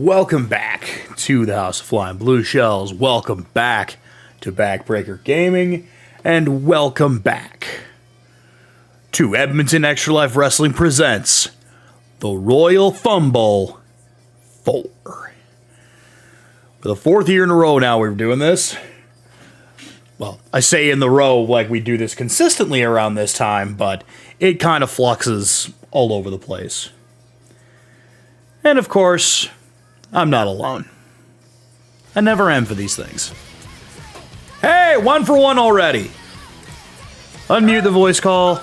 Welcome back to the House of Flying Blue Shells. Welcome back to Backbreaker Gaming. And welcome back to Edmonton Extra Life Wrestling presents the Royal Fumble 4. For the fourth year in a row now we're doing this. Well, I say in the row like we do this consistently around this time, but it kind of fluxes all over the place. And of course, I'm not alone. I never am for these things. Hey, 1 for 1 already. Unmute the voice call.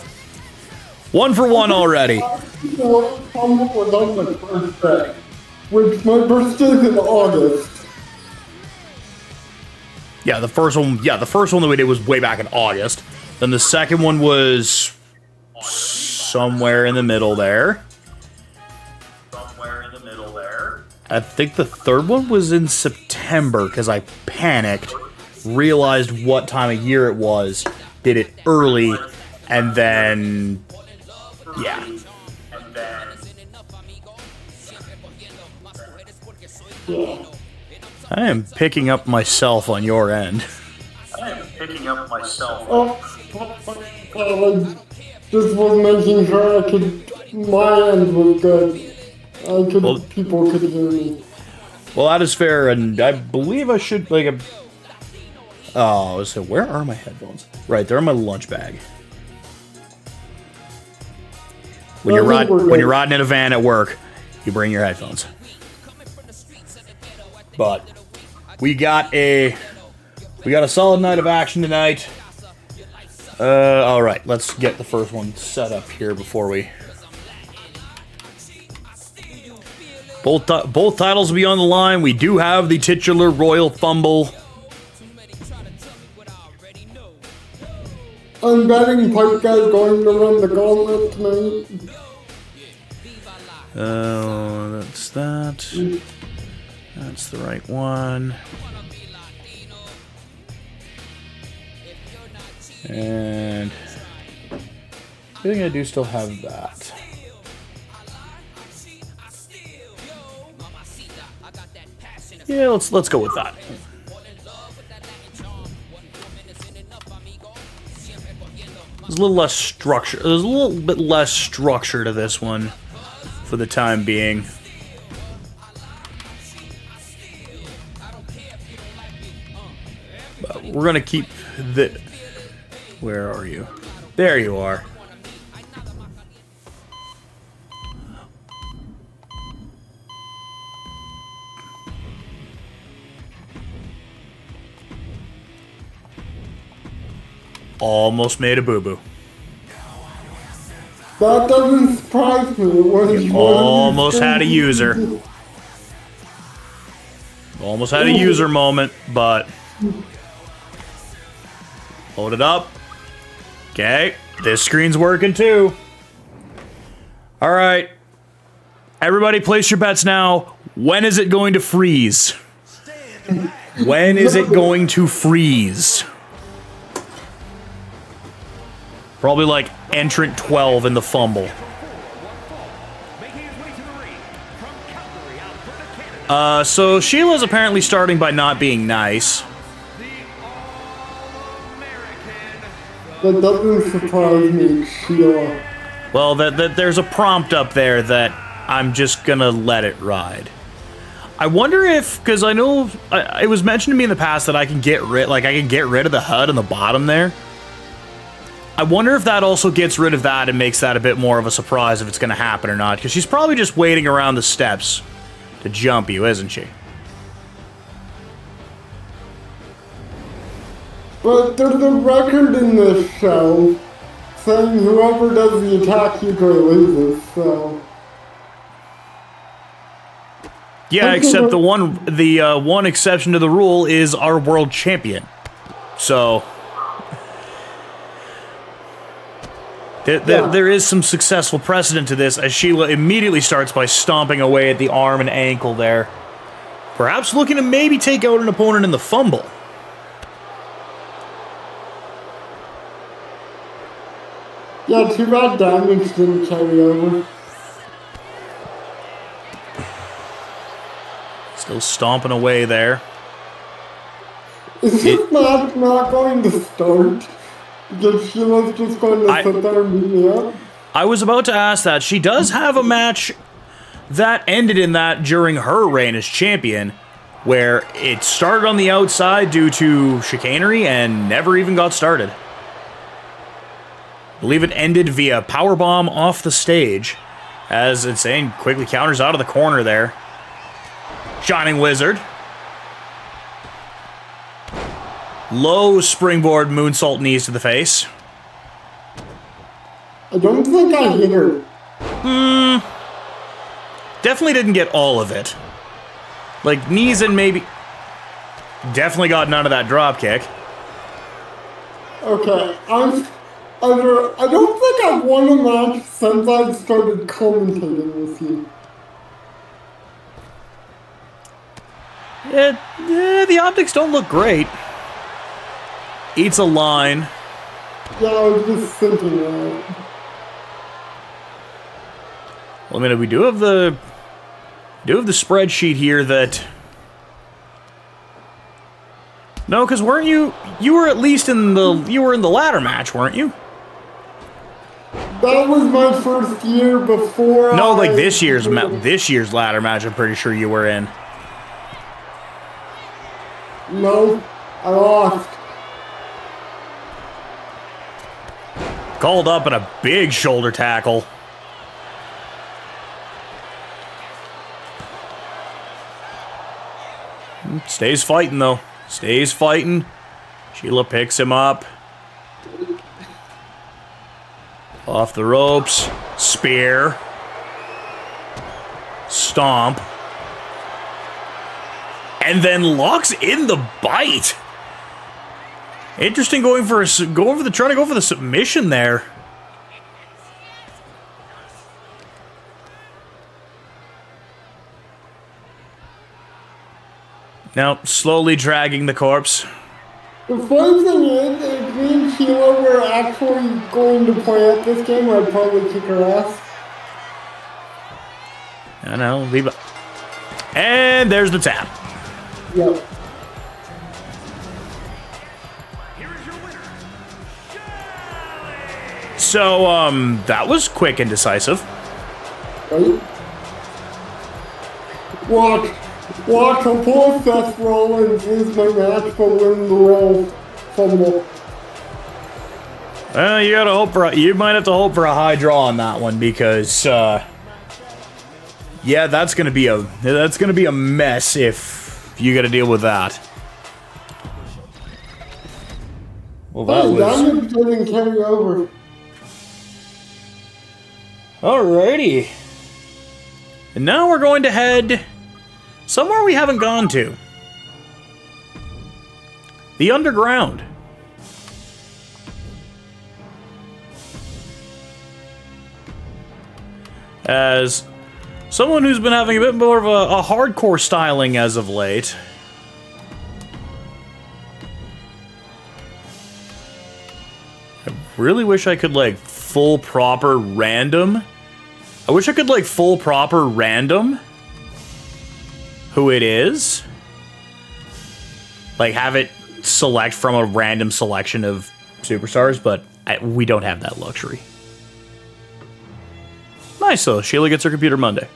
1 for 1 already. Fumble was on the first day, which my birthday's in August. Yeah, the first one that we did was way back in August. Then the second one was somewhere in the middle there. I think the third one was in September because I panicked, realized what time of year it was, did it early, and then, yeah. I am picking up myself on your end. Just was making sure my end was good. People could hear me. Well, that is fair, and I believe I should, oh, so where are my headphones? Right, they're in my lunch bag. When you're riding in a van at work, you bring your headphones. But we got a solid night of action tonight. All right, let's get the first one set up here before we. Both titles will be on the line. We do have the titular Royal Fumble. I'm betting Pike Guy's going to run the gauntlet tonight. Oh, that's that. That's the right one. And I think I do still have that. Yeah, let's go with that. There's a little less structure. There's a little bit less structure to this one for the time being. But we're gonna keep the. Where are you? There you are. Almost made a boo-boo. That doesn't surprise me. Almost had a user. Almost had a user moment, but load it up. Okay, this screen's working too. All right, everybody, place your bets now. When is it going to freeze? When is it going to freeze? Probably like entrant 12 in the fumble. So Sheila's apparently starting by not being nice. That doesn't surprise me, Sheila. Well, there's a prompt up there that I'm just gonna let it ride. I wonder if, because I know it was mentioned to me in the past that I can get rid of the HUD on the bottom there. I wonder if that also gets rid of that and makes that a bit more of a surprise if it's going to happen or not. Because she's probably just waiting around the steps to jump you, isn't she? But there's a record in this show saying whoever does the attack usually loses, so. Yeah, except the one exception to the rule is our world champion. So. There is some successful precedent to this, as Sheila immediately starts by stomping away at the arm and ankle there. Perhaps looking to maybe take out an opponent in the fumble. Yeah, too bad damage didn't carry over. Still stomping away there. Is this match not going to start? Because Sheila's just going to sit there and beat me up? I was about to ask that. She does have a match that ended in that during her reign as champion, where it started on the outside due to chicanery and never even got started. I believe it ended via powerbomb off the stage, as Insane quickly counters out of the corner there. Shining Wizard. Low springboard moonsault knees to the face. I don't think I hit her. Definitely didn't get all of it. Like, knees and maybe... Definitely got none of that drop kick. Okay, I don't think I've won a match since I've started commentating with you. The optics don't look great. Eats a line. Yeah, I was just thinking that. Well, I mean, we do have the spreadsheet here that... No, because weren't you were at least in the ladder match, weren't you? That was my first year before. No, like this year's ladder match. I'm pretty sure you were in. No, I lost. Called up in a big shoulder tackle. Stays fighting though. Stays fighting. Sheila picks him up. Off the ropes. Spear. Stomp. And then locks in the bite. Interesting trying to go for the submission there. Now, slowly dragging the corpse. The funny thing is, if me and Sheila were actually going to play at this game, I'd probably kick her ass. I know, leave it. And there's the tap. Yep. So, that was quick and decisive. Right? Watch, I'll pull Seth Rollins, lose my match, but win the Royal Fumble. Well, you might have to hope for a high draw on that one because, yeah, that's gonna be a mess if you got to deal with that. Well, that was. Damage didn't carry over. Alrighty. And now we're going to head somewhere we haven't gone to. The Underground. As someone who's been having a bit more of a hardcore styling as of late, I really wish I could, like, full proper random. I wish I could, like, full proper random who it is. Like, have it select from a random selection of superstars, but we don't have that luxury. Nice, though. Sheila gets her computer Monday.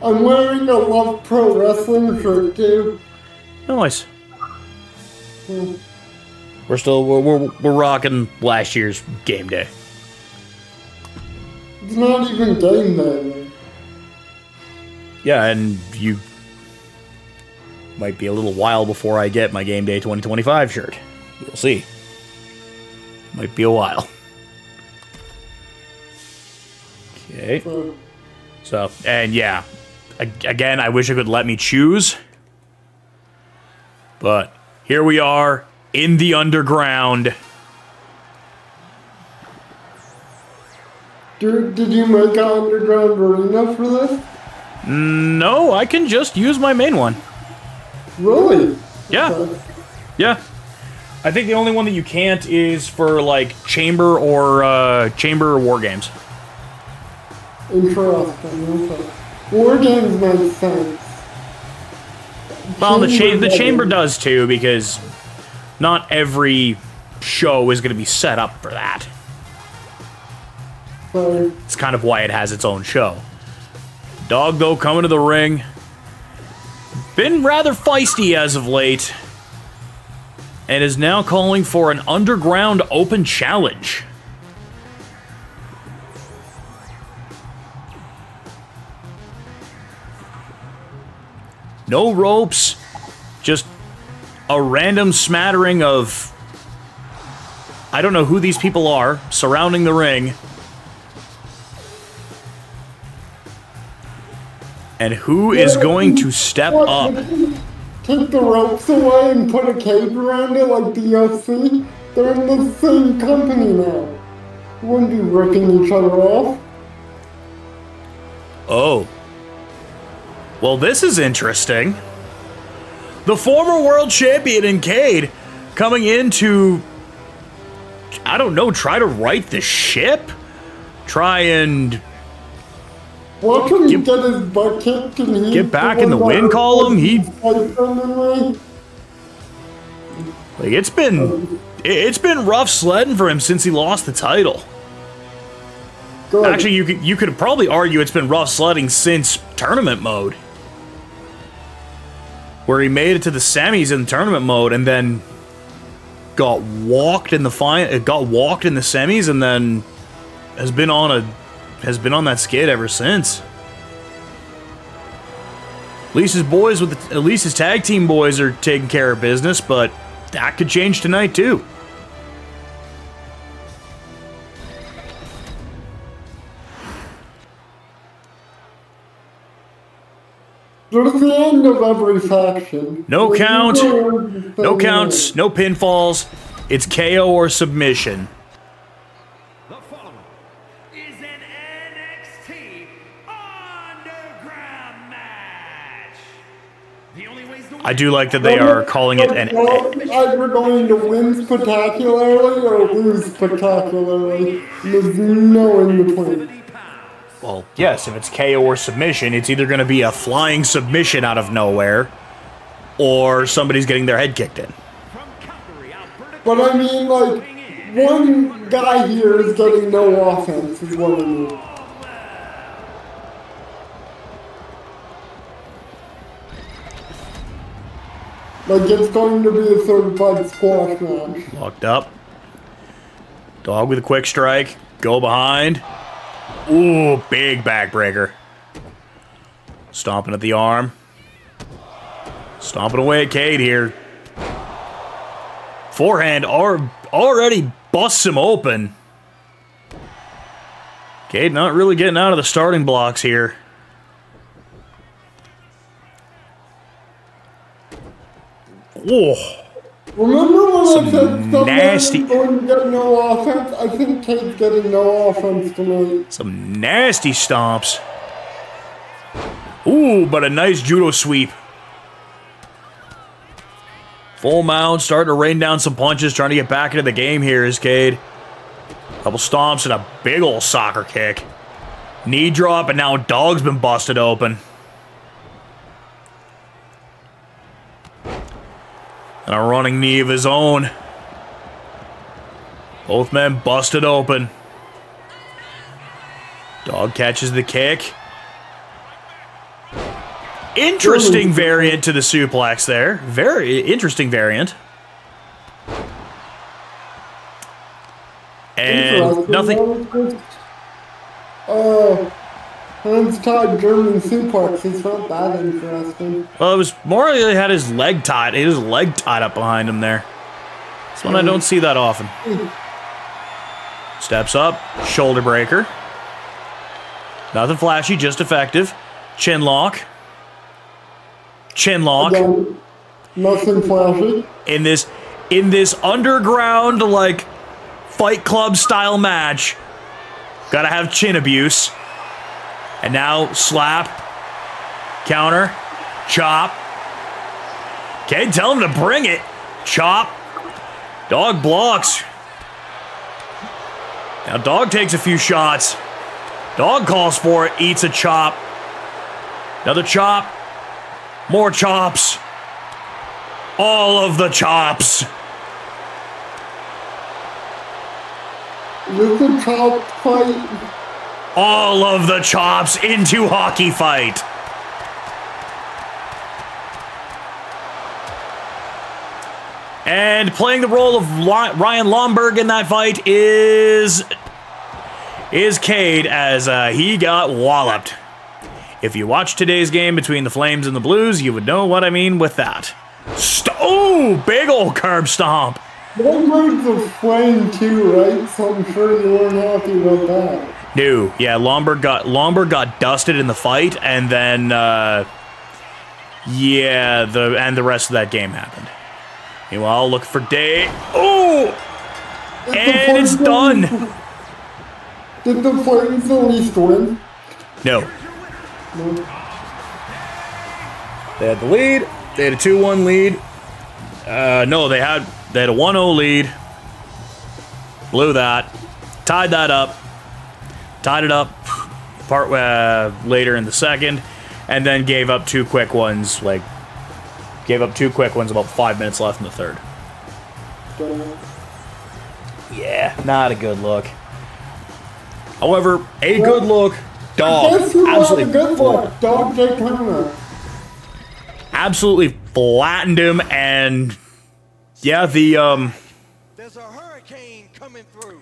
I'm wearing a Love Pro Wrestling shirt, too. Nice. We're rocking last year's game day. It's not even game day. Yeah, and you might be a little while before I get my game day 2025 shirt. We'll see. Might be a while. Okay. So, and yeah. Again, I wish it could let me choose. But here we are in the underground. Did you make an underground arena for this? No, I can just use my main one. Really? Yeah. Okay. Yeah. I think the only one that you can't is for, like, chamber or war games. Interesting. Okay. War games make sense. Well, the chamber does too, because not every show is going to be set up for that. It's kind of why it has its own show. Dog, though, coming to the ring. Been rather feisty as of late. And is now calling for an underground open challenge. No ropes. Just a random smattering of... I don't know who these people are surrounding the ring. And who is going to step up? Take the ropes away and put a cage around it like the UFC? They're in the same company now. You wouldn't be ripping each other off. Oh. Well, this is interesting. The former world champion in Cade coming in to, I don't know, try to right the ship? Try and... Watch him get his butt kicked and get back in the win column. Like it's been rough sledding for him since he lost the title. Good. Actually, you could probably argue it's been rough sledding since tournament mode, where he made it to the semis in tournament mode and then got walked in the semis and then has been on that skid ever since. At least his tag team boys are taking care of business, but that could change tonight too. There's the end of every faction. No count, no counts, no pinfalls. It's KO or submission. The following is an NXT Underground match. The only ways to I do like that they are calling it an... Either going to win spectacularly or lose spectacularly. There's no in between. Well, yes, if it's KO or submission, it's either going to be a flying submission out of nowhere, or somebody's getting their head kicked in. But I mean, like, one guy here is getting no offense, is what I mean. Like, it's going to be a certified squash match. Locked up. Dog with a quick strike. Go behind. Ooh, big backbreaker. Stomping at the arm. Stomping away at Cade here. Forehand already busts him open. Cade not really getting out of the starting blocks here. Whoa. Remember when I said some nasty, guys going to get no offense? I think Cade's getting no offense tonight. some nasty stomps. Ooh, but a nice judo sweep. Full mount, starting to rain down some punches, trying to get back into the game here is Cade. Couple stomps and a big ol' soccer kick. Knee drop, and now Dog's been busted open. And a running knee of his own. Both men busted open. Dog catches the kick. Interesting variant to the suplex there. Very interesting variant. And nothing. Hands tied German suplex is not that interesting. Well, it was more like he had his leg tied. He had his leg tied up behind him there. This one I don't see that often. Steps up, shoulder breaker. Nothing flashy, just effective. Chin lock. Chin lock. Again, nothing flashy. In this underground like Fight Club style match, gotta have chin abuse. And now slap, counter, chop. Okay, tell him to bring it. Chop. Dog blocks. Now Dog takes a few shots. Dog calls for it, eats a chop. Another chop. More chops. All of the chops. Is this a chop fight? All of the chops into hockey fight. And playing the role of Ryan Lomberg in that fight is Cade, as he got walloped. If you watched today's game between the Flames and the Blues, you would know what I mean with that. Oh, big old curb stomp. Lomberg's a flame too, right? So I'm sure you weren't happy about that. No, yeah, Lomberg got dusted in the fight, and then yeah, the rest of that game happened. Meanwhile, look for Day. Oh, and it's done. Did the Flames at least win? No. No. They had the lead. They had a 2-1 lead. No, they had a 1-0 lead. Blew that. Tied that up. Tied it up later in the second, and then gave up two quick ones. About 5 minutes left in the third. Yeah, not a good look. However, a good look. Dog. Guess who had a Absolutely. good look? Dog Daytona. Absolutely flattened him, and yeah, There's a hurricane coming through.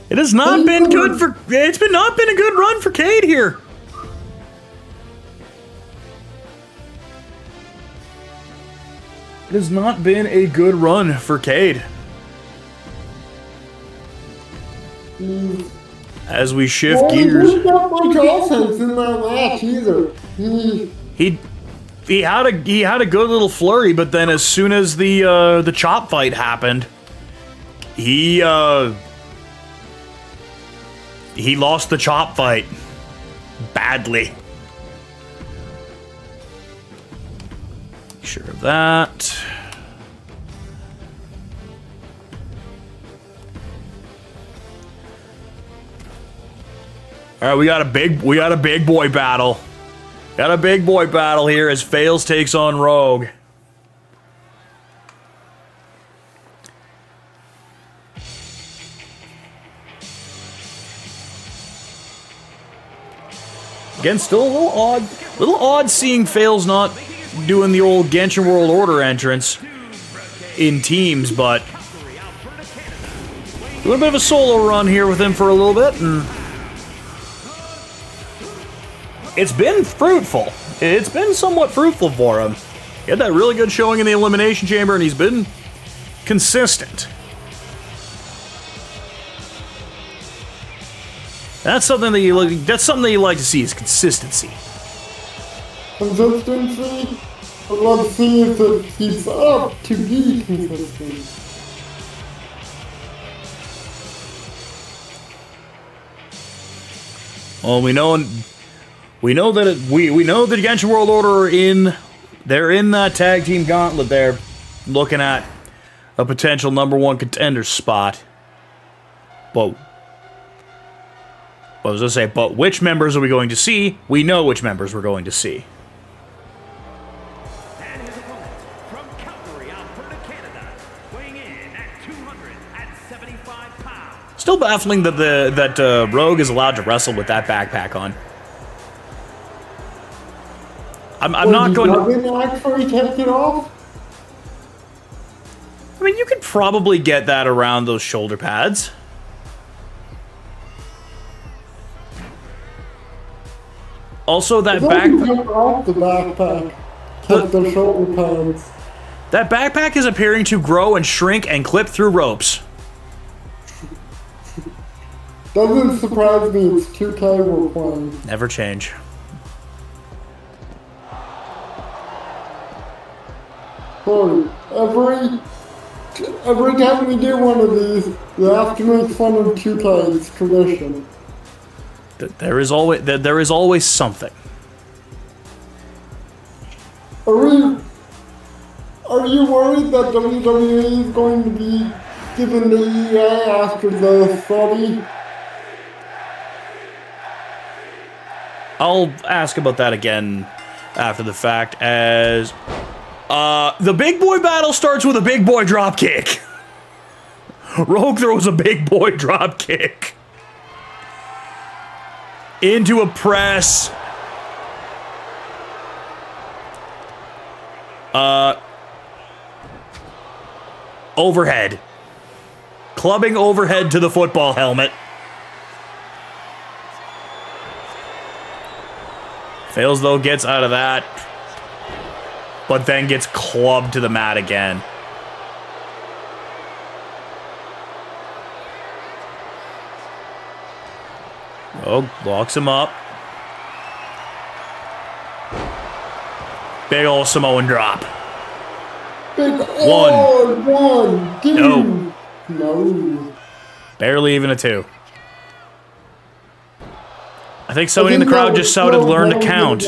it has not been good for. It's not been a good run for Cade here. It has not been a good run for Cade. As we shift gears, He didn't have much offense in that match either. he had a good little flurry, but then as soon as the chop fight happened, he lost the chop fight badly. Sure of that. All right, we got a big boy battle. Got a big boy battle here as Fails takes on Rogue. Again, still a little odd seeing Fails not doing the old Genshin World Order entrance in teams, but a little bit of a solo run here with him for a little bit, and it's been fruitful. It's been somewhat fruitful for him. He had that really good showing in the Elimination Chamber, and he's been consistent. That's something that you like to see, is consistency. Consistency? I'd love to see if it keeps up to be consistent. Well, we know that we know that Genshin World Order they're in that tag team gauntlet there, looking at a potential #1 contender spot. But what was I say? But which members are we going to see? We know which members we're going to see. And his opponent from Calgary, Alberta, Canada, weighing in at 275 pounds. Still baffling that Rogue is allowed to wrestle with that backpack on. I'm not going to. Didn't actually take it off? I mean, you could probably get that around those shoulder pads. Also, that Took off the backpack. Kept the shoulder pads. that backpack is appearing to grow and shrink and clip through ropes. Doesn't surprise me, it's 2K we're playing. Never change. Sorry, every time we do one of these, we have to make fun of 2K, it's tradition. There is always something. Are you worried that WWE is going to be given the EA after the study? I'll ask about that again after the fact, as The big boy battle starts with a big boy drop kick. Rogue throws a big boy drop kick into a press. Overhead. Clubbing overhead to the football helmet. Fails though, gets out of that. But then gets clubbed to the mat again. Oh, locks him up. Big ol' Samoan drop. One, two. No. Barely even a 2. I think somebody in the crowd just shouted, "Learn to count."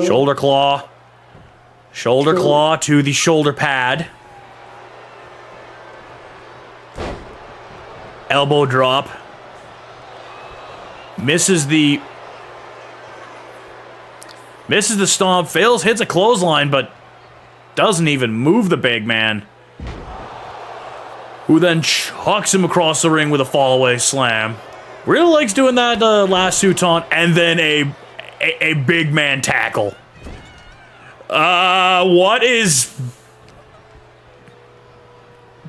Shoulder claw. Shoulder claw to the shoulder pad. Elbow drop. Misses the stomp. Fails, hits a clothesline, but doesn't even move the big man. Who then chucks him across the ring with a fallaway slam. Really likes doing that lasso taunt and then a big man tackle. What is...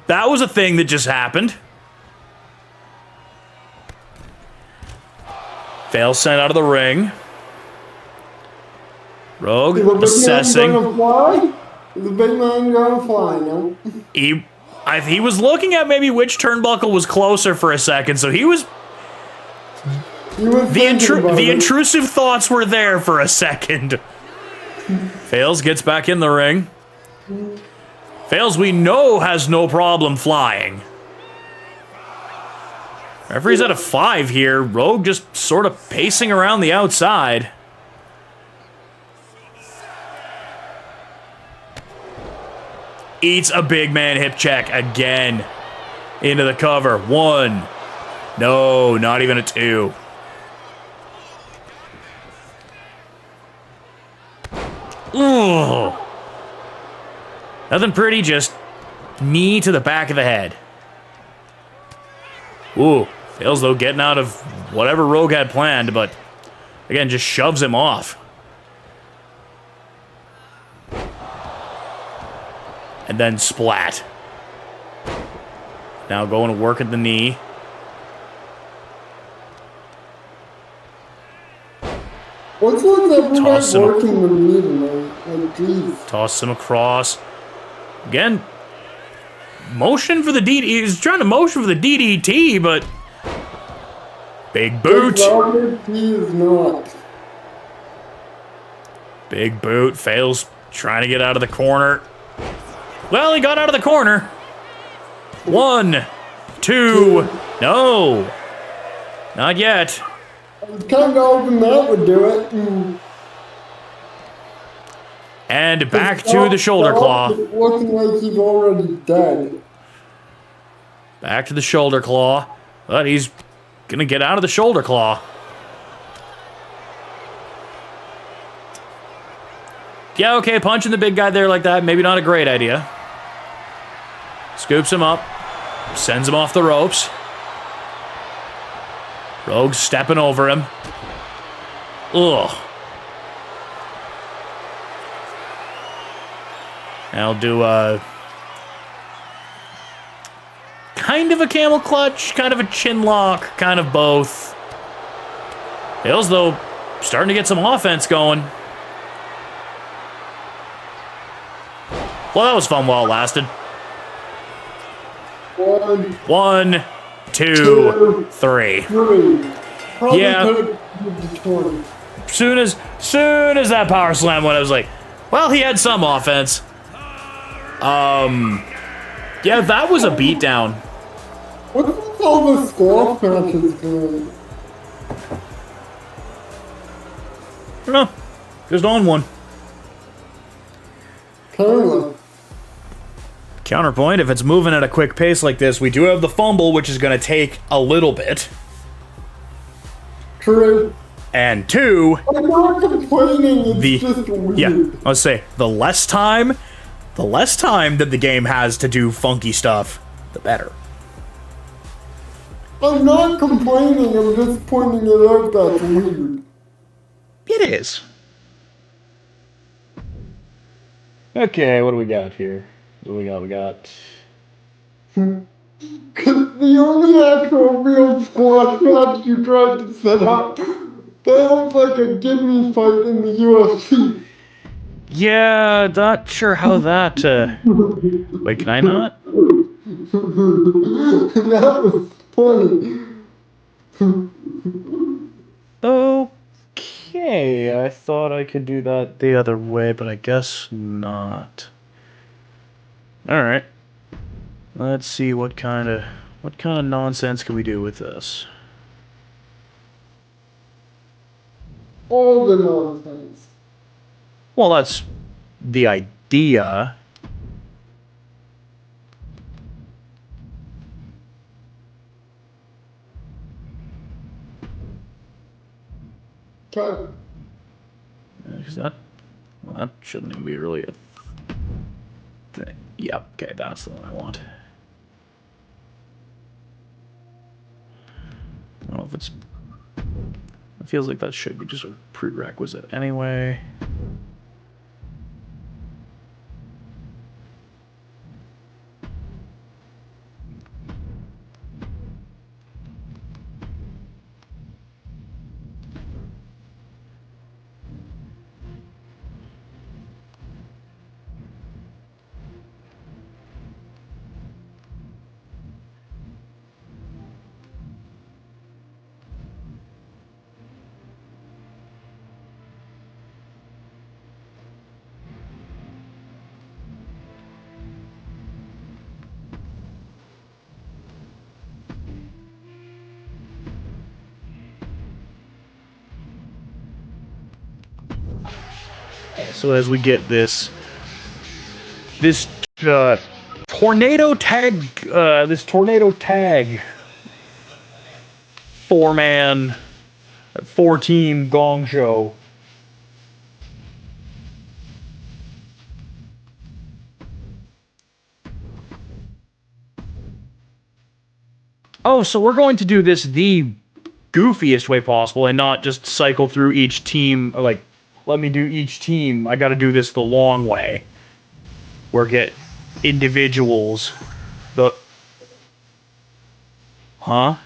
That was a thing that just happened. Fails sent out of the ring. Rogue assessing. Is the big man gonna fly now? He was looking at maybe which turnbuckle was closer for a second, so he was... The intrusive thoughts were there for a second. Fails, gets back in the ring. Fails, we know, has no problem flying. Referee's at a 5 here. Rogue just sort of pacing around the outside. Eats a big man hip check again. Into the cover. 1. No, not even a 2. Ooh. Nothing pretty, just knee to the back of the head. Ooh. Fails, though, getting out of whatever Rogue had planned, but again, just shoves him off. And then splat. Now going to work at the knee. What's with everybody working the knee tonight? Like, geez. Toss him across. Again, motion for the DDT. He's trying to motion for the DDT, but... Big boot. He is not. Big boot. Fails trying to get out of the corner. Well, he got out of the corner. 1, 2. No. Not yet. Kind of hoping that would do it. And back to the shoulder claw. Looking like he's already dead. Back to the shoulder claw. But he's going to get out of the shoulder claw. Yeah, okay, punching the big guy there like that, maybe not a great idea. Scoops him up. Sends him off the ropes. Rogue stepping over him. Ugh. I'll do a... kind of a camel clutch, kind of a chin lock, kind of both. Hills, though, starting to get some offense going. Well, that was fun while it lasted. 1, 2, 3. Yeah. Soon as that power slam went, I was like, well, he had some offense. Yeah, that was a beatdown. What's all the squash matches doing? I don't know. Just on one. Kinda. Counterpoint, if it's moving at a quick pace like this, we do have the fumble, which is going to take a little bit. True. And two, I'm not complaining, it's just weird. yeah, let's say the less time that the game has to do funky stuff, the better. I'm not complaining, I'm just pointing it out that's weird. It is. Okay, what do we got here? What do we got? We got. Cause the only actual real squash match you tried to set up, that was like a gimme fight in the UFC. Yeah, not sure how that. Wait, can I not? That was funny. Okay, I thought I could do that the other way, but I guess not. All right. Let's see what kind of nonsense can we do with this. All the nonsense. Well, that's the idea. Okay. Is that, well, that shouldn't even be really a thing. Yep, okay, that's the one I want. I don't know if it's... It feels like that should be just a prerequisite anyway. So as we get this tornado tag, this tornado tag 4-man, 4-team gong show. Oh, so we're going to do this the goofiest way possible and not just cycle through each team, or like, let me do each team. I gotta do this the long way. Where get individuals. Huh?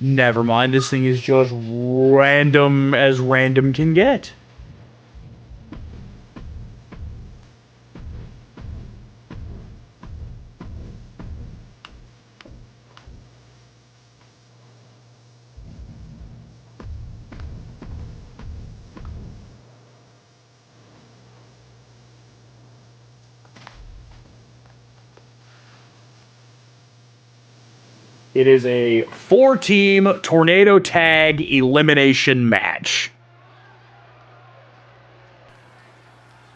Never mind, this thing is just random as random can get. It is a 4-team tornado tag elimination match.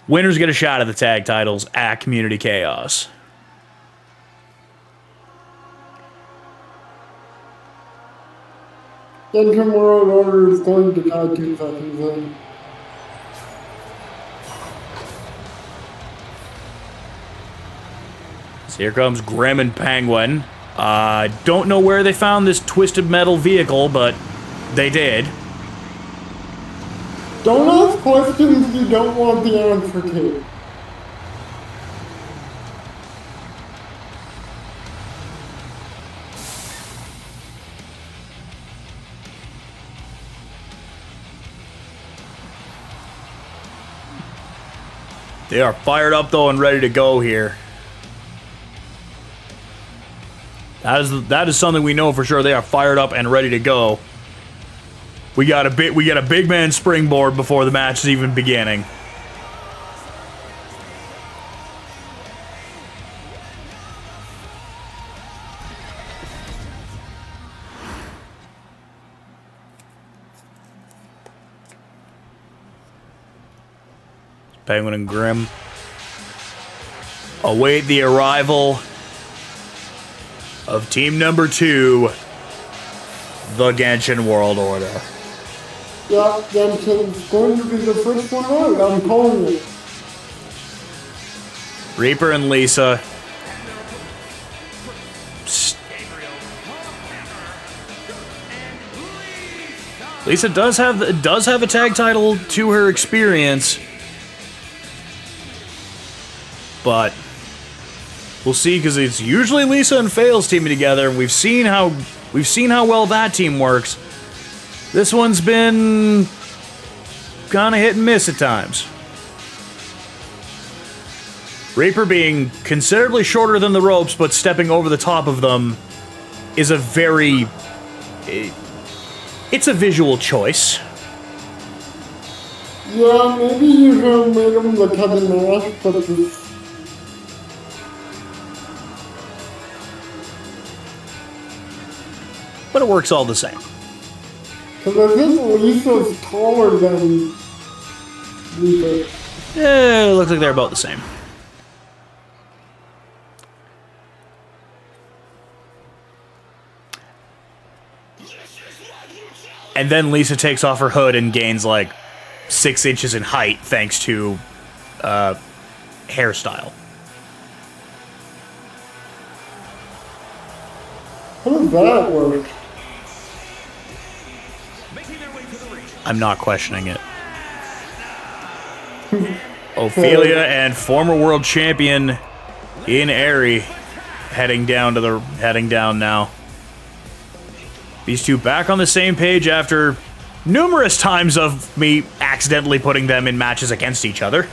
Winners get a shot at the tag titles at Community Chaos. Interim World Order is going to die 2 seconds in. So here comes Grim and Penguin. Don't know where they found this twisted metal vehicle, but they did. Don't ask questions you don't want the answer to. They are fired up though and ready to go here. That is something we know for sure. They are fired up and ready to go. We got a big man springboard before the match is even beginning. Penguin and Grim await the arrival of team number 2, the Genshin World Order. Yeah, Genshin's going to be the first one out, I'm calling it. Reaper and Lisa. Lisa does have a tag title to her experience, but we'll see, because it's usually Lisa and Fails teaming together, and we've seen how well that team works. This one's been kind of hit and miss at times. Reaper being considerably shorter than the ropes, but stepping over the top of them is a very... It's a visual choice. Yeah, maybe you could have made him the Kevin Nash, but this... But it works all the same. Because I think Lisa's taller than Reaper. It looks like they're about the same. And then Lisa takes off her hood and gains like 6 inches in height thanks to hairstyle. How does that work? I'm not questioning it. Ophelia and former world champion Ian Airy heading down now. These two back on the same page after numerous times of me accidentally putting them in matches against each other.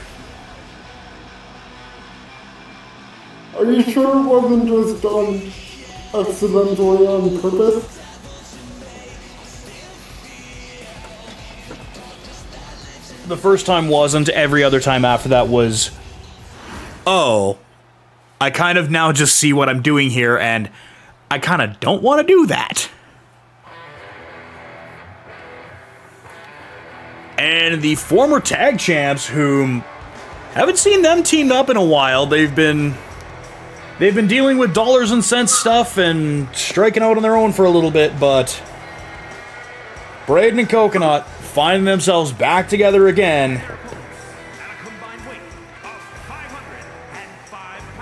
Are you sure it wasn't just accidentally on purpose? The first time wasn't. Every other time after that was, oh, I kind of now just see what I'm doing here, and I kind of don't want to do that. And the former tag champs, whom haven't seen them teamed up in a while. They've been dealing with dollars and cents stuff and striking out on their own for a little bit, but Braden and Coconut finding themselves back together again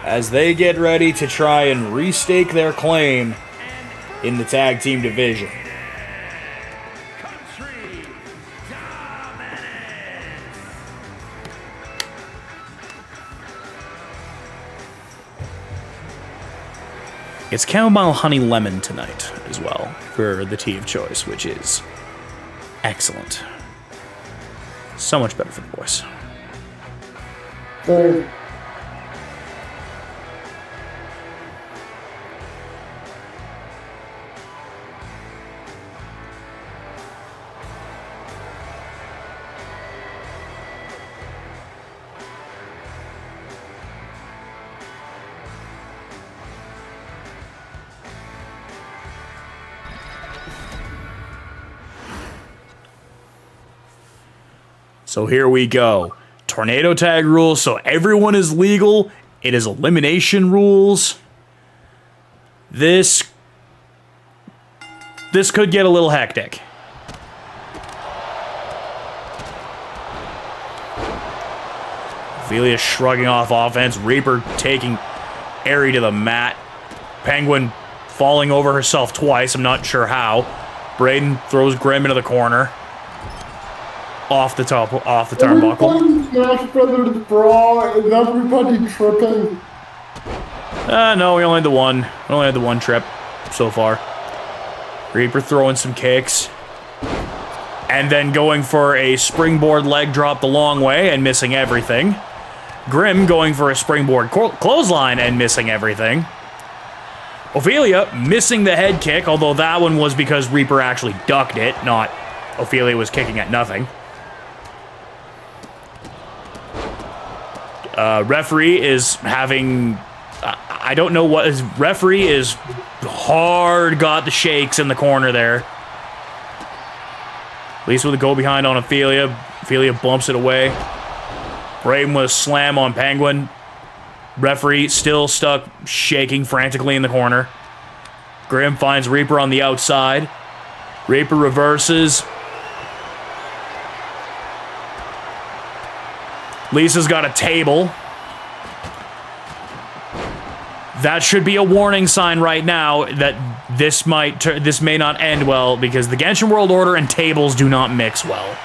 as they get ready to try and restake their claim in the tag team division. It's chamomile honey lemon tonight as well for the tea of choice, which is excellent. So much better for the voice. So here we go. Tornado tag rules, so everyone is legal. It is elimination rules. This could get a little hectic. Ophelia shrugging off offense. Reaper taking Airy to the mat. Penguin falling over herself twice. I'm not sure how. Braden throws Grim into the corner. Off the turnbuckle. Smash Brothers Brawl, is everybody tripping? No, we only had the one. We only had the one trip so far. Reaper throwing some kicks. And then going for a springboard leg drop the long way and missing everything. Grim going for a springboard clothesline and missing everything. Ophelia missing the head kick, although that one was because Reaper actually ducked it, not Ophelia was kicking at nothing. Referee is having... I don't know what his... Referee is hard got the shakes in the corner there. At least with a go behind on Ophelia. Ophelia bumps it away. Braden with a slam on Penguin. Referee still stuck shaking frantically in the corner. Grim finds Reaper on the outside. Reaper reverses. Lisa's got a table. That should be a warning sign right now that this may not end well, because the Genshin World Order and tables do not mix well.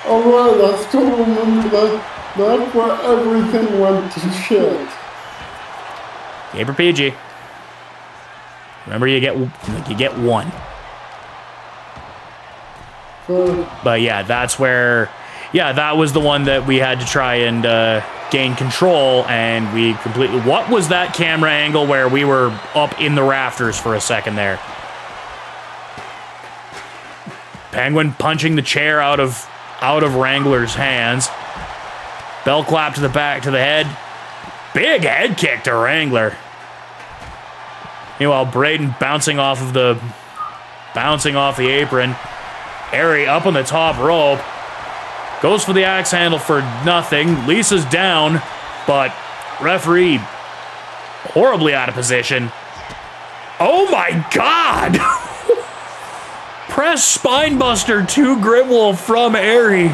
Alright, I still remember that. That's where everything went to shit. Gamer PG. Remember, you get one. But yeah, that's where. Yeah, that was the one that we had to try and gain control, and we completely... What was that camera angle where we were up in the rafters for a second there? Penguin punching the chair out of Wrangler's hands. Bell clap to the back, to the head. Big head kick to Wrangler. Meanwhile, Braden bouncing off the apron. Airy up on the top rope. Goes for the axe handle for nothing. Lisa's down, but referee horribly out of position. Oh my God! Press spinebuster to Grimwolf from Airy.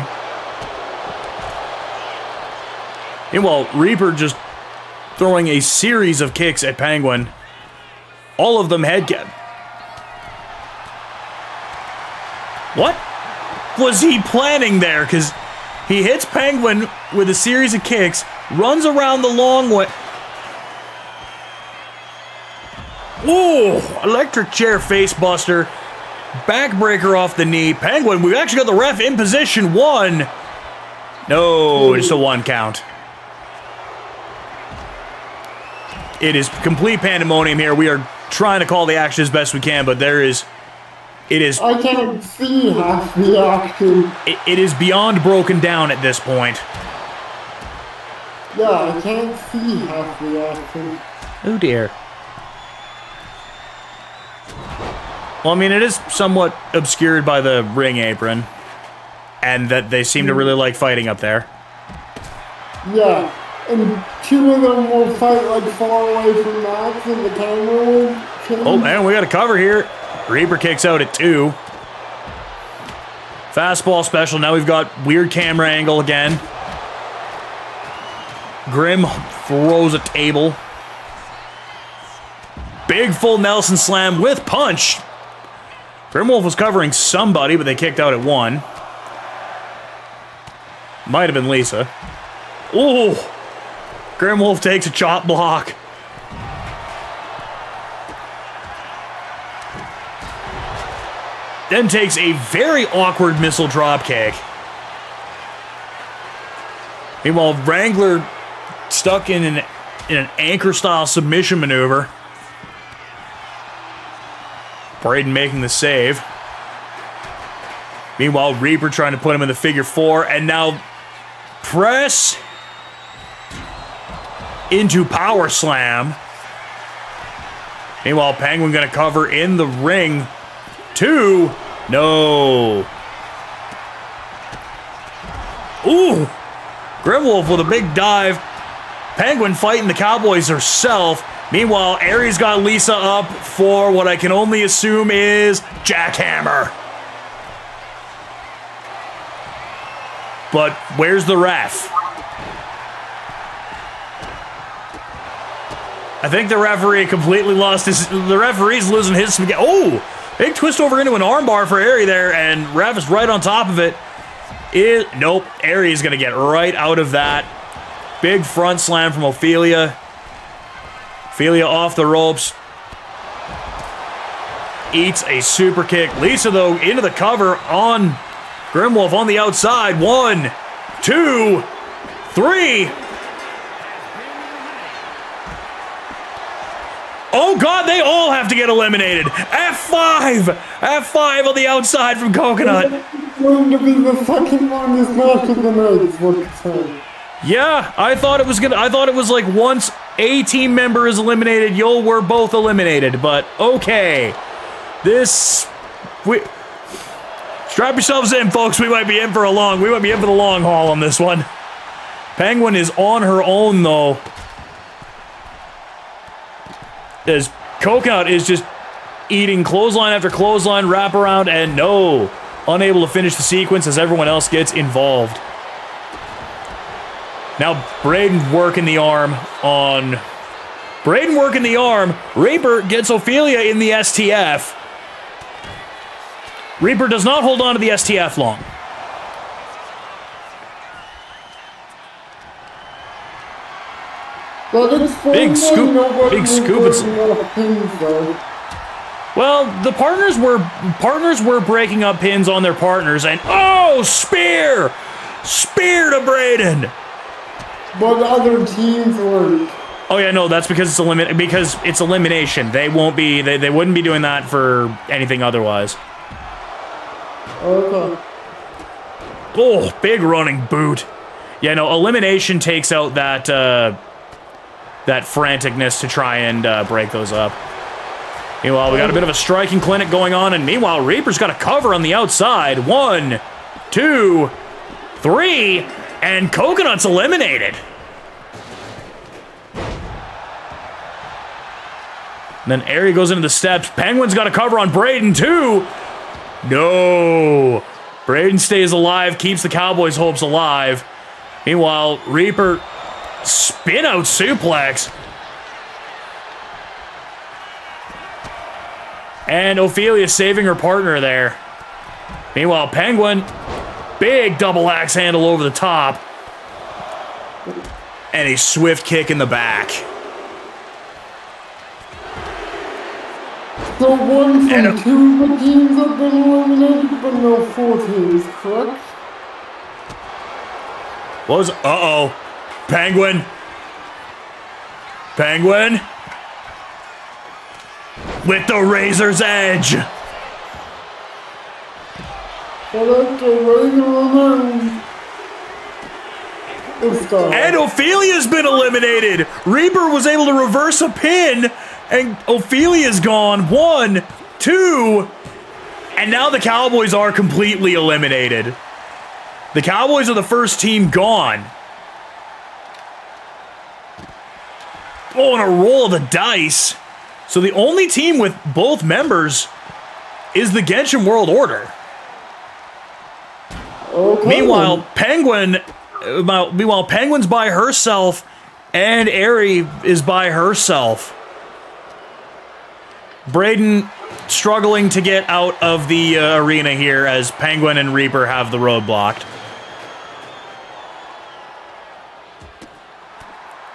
Meanwhile, Reaper just throwing a series of kicks at Penguin. All of them head kick. What was he planning there? Because he hits Penguin with a series of kicks, runs around the long way. Ooh, electric chair face buster. Backbreaker off the knee. Penguin, we actually got the ref in position. One. No, just a one count. It is complete pandemonium here. We are trying to call the action as best we can, but it is... I can't see half the action. It is beyond broken down at this point. Yeah, I can't see half the action. Oh dear. Well, I mean, it is somewhat obscured by the ring apron. And that they seem to really like fighting up there. Yeah, and two of them will fight like far away from Max and the camera will change. Oh man, we got a cover here. Reaper kicks out at 2. Fastball special. Now we've got weird camera angle again. Grim throws a table. Big full Nelson slam with punch. Grimwolf was covering somebody, but they kicked out at 1. Might have been Lisa. Ooh! Grimwolf takes a chop block. Then takes a very awkward missile drop kick. Meanwhile, Wrangler stuck in an anchor-style submission maneuver. Braden making the save. Meanwhile, Reaper trying to put him in the figure 4, and now press into power slam. Meanwhile, Penguin gonna cover in the ring. 2. No. Ooh. Grimwolf with a big dive. Penguin fighting the Cowboys herself. Meanwhile, Aries got Lisa up for what I can only assume is jackhammer. But where's the ref? I think the referee completely lost his... The referee's losing his... Oh! Big twist over into an armbar for Airy there, and ref is right on top of it. Nope, Airy is going to get right out of that. Big front slam from Ophelia. Ophelia off the ropes. Eats a super kick. Lisa, though, into the cover on Grimwolf on the outside. 1, 2, 3. Oh, God, they all have to get eliminated. F5. F5 on the outside from Coconut. It's going to be the second longest match of the night, is what it's saying. Yeah, I thought it was like once a team member is eliminated, we're both eliminated. But okay, strap yourselves in, folks. We might be in for the long haul on this one. Penguin is on her own though. as Coconut is just eating clothesline after clothesline, wraparound, and no. Unable to finish the sequence as everyone else gets involved. Now Braden working the arm on... Braden working the arm. Reaper gets Ophelia in the STF. Reaper does not hold on to the STF long. Big scoop. Well, the partners were breaking up pins on their partners, and oh, spear to Braden. But other teams weren't. Oh yeah, no, that's because it's elimination. They won't be. They wouldn't be doing that for anything otherwise. Okay. Oh, big running boot. Yeah, no, elimination takes out that that franticness to try and break those up. Meanwhile, we got a bit of a striking clinic going on, and meanwhile, Reaper's got a cover on the outside. 1, 2, 3, and Coconut's eliminated. And then Airy goes into the steps. Penguin's got a cover on Braden, too. No. Braden stays alive, keeps the Cowboys' hopes alive. Meanwhile, Reaper spin out suplex. And Ophelia saving her partner there. Meanwhile, Penguin, big double axe handle over the top. And a swift kick in the back. So one from two of the teams have been eliminated, but no 4 teams, correct? What was... Uh-oh. Penguin. Penguin. With the razor's edge. And Ophelia's been eliminated. Reaper was able to reverse a pin, and Ophelia's gone. 1, 2, and now the Cowboys are completely eliminated. The Cowboys are the first team gone. Oh, and a roll of the dice. So the only team with both members is the Genshin World Order. Okay. Meanwhile, Penguin's by herself, and Airy is by herself. Braden struggling to get out of the arena here as Penguin and Reaper have the road blocked.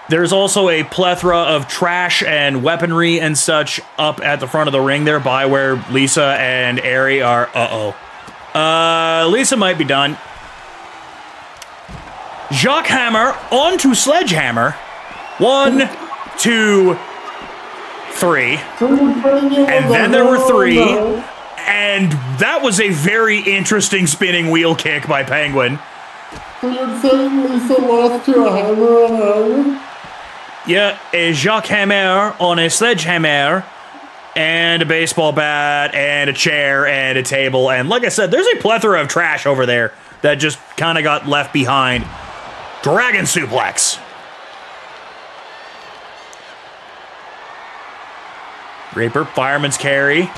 There's also a plethora of trash and weaponry and such up at the front of the ring there by where Lisa and Airy are. Lisa might be done. Jacques Hammer onto Sledgehammer. 1, 2, 3. And then there were 3. And that was a very interesting spinning wheel kick by Penguin. So you're saying Lisa lost to a hammer on a hammer? Yeah, a Jacques Hammer on a sledgehammer, and a baseball bat, and a chair, and a table, and like I said, there's a plethora of trash over there that just kind of got left behind. Dragon suplex. Reaper, fireman's carry.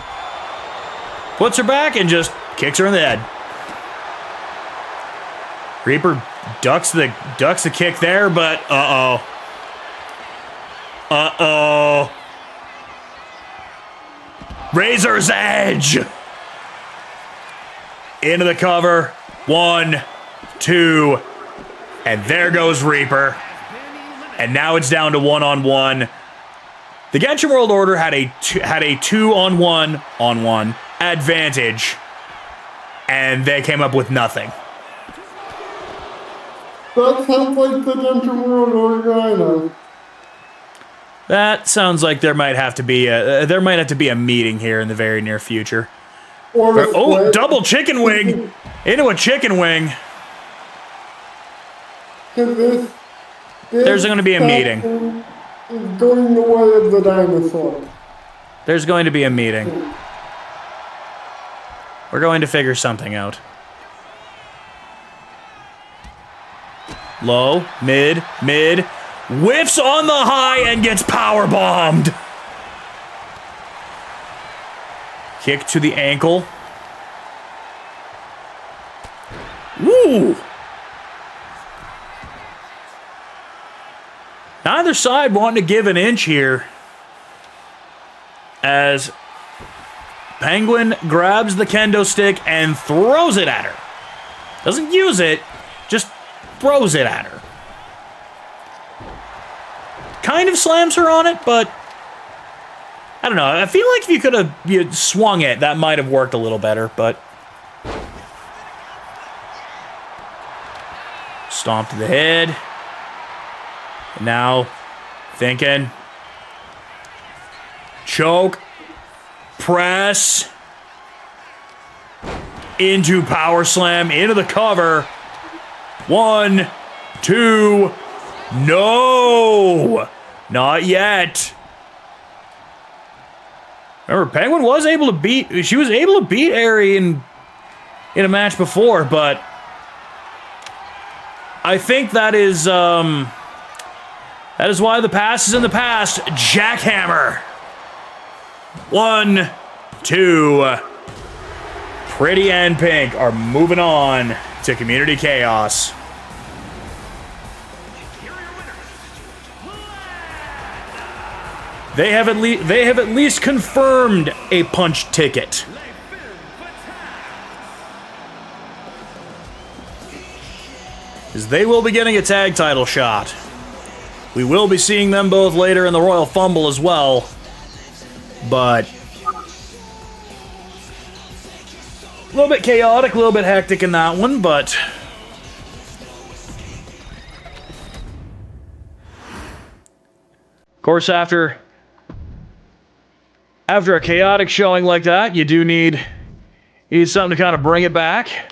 Puts her back and just kicks her in the head. Reaper ducks the kick there, but uh-oh. Uh-oh. Razor's edge. Into the cover. 1, 2, and there goes Reaper. And now it's down to 1-on-1. The Genshin World Order had a 2-on-1 advantage, and they came up with nothing. That sounds like the Genshin World Order I know. That sounds like there might have to be a meeting here in the very near future. Or double chicken wing into a chicken wing. This There's going to be a meeting. Is going the way of the dinosaur. There's going to be a meeting. We're going to figure something out. Low, mid, whiffs on the high and gets power bombed. Kick to the ankle. Woo! Neither side wanting to give an inch here. As Penguin grabs the kendo stick and throws it at her. Doesn't use it, just throws it at her. Kind of slams her on it, but I don't know. I feel like if you could have swung it, that might have worked a little better, but stomp to the head. And now thinking. Choke. Press. Into power slam. Into the cover. 1, 2. No. Not yet. Remember, Penguin was able to beat... She was able to beat Aerie in a match before, but I think that is why the past is in the past. Jackhammer. 1, 2. Pretty and Pink are moving on to Community Chaos. They have at least confirmed a punch ticket. As they will be getting a tag title shot. We will be seeing them both later in the Royal Fumble as well. But a little bit chaotic, a little bit hectic in that one, but of course after a chaotic showing like that, you do need something to kind of bring it back.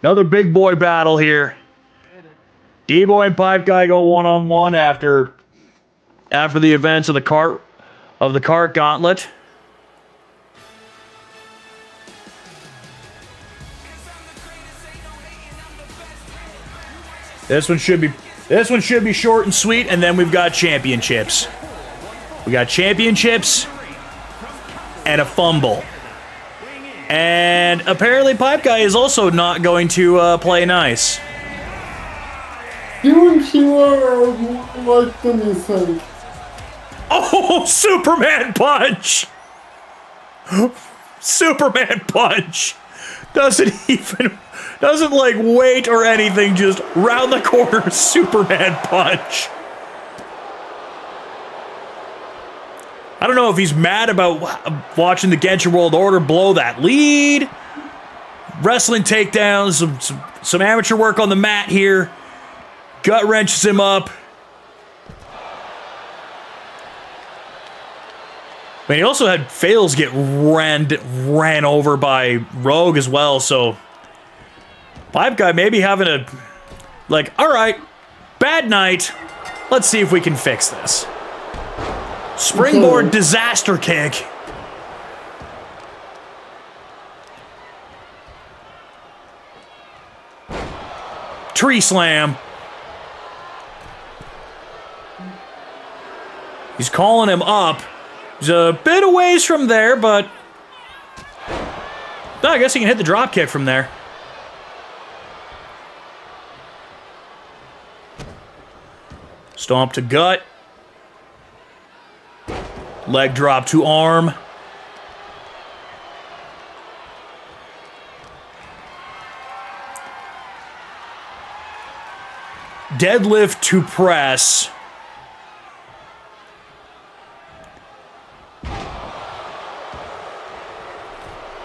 Another big boy battle here. D-Boy and Pipe Guy go one-on-one after the events of the cart gauntlet. This one should be short and sweet, and then we've got championships. We got championships and a fumble. And apparently Pipe Guy is also not going to play nice. You and Sheila like them, you say. Oh, Superman punch! Superman punch! Doesn't like wait or anything, just round the corner Superman punch. I don't know if he's mad about watching the Genshin World Order blow that lead. Wrestling takedowns, some amateur work on the mat here. Gut wrenches him up. I mean, he also had Fails get ran over by Rogue as well, so Pipe Guy maybe having a, like, all right, bad night. Let's see if we can fix this. Springboard disaster kick. Tree slam. He's calling him up. He's a bit a ways from there, but I guess he can hit the drop kick from there. Stomp to gut. Leg drop to arm. Deadlift to press.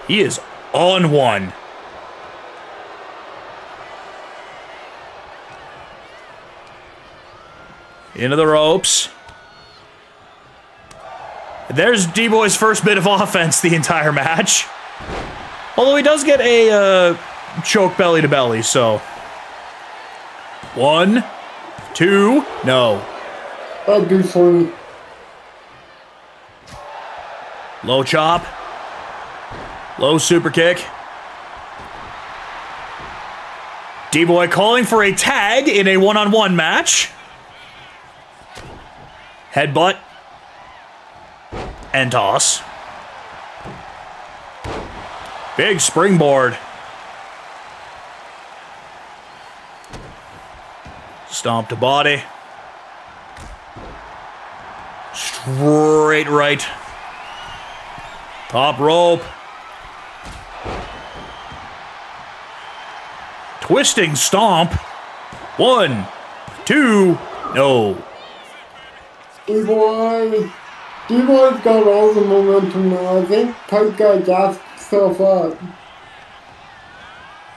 He is on one. Into the ropes. There's D-Boy's first bit of offense the entire match. Although he does get a choke belly to belly, so. 1, 2, no. That'd be funny. Low chop. Low super kick. D-Boy calling for a tag in a one-on-one match. Headbutt. And toss. Big springboard. Stomp to body. Straight right. Top rope. Twisting stomp. 1, 2, no. D-Boy's got all the momentum now. I think Pipe Guy got himself up.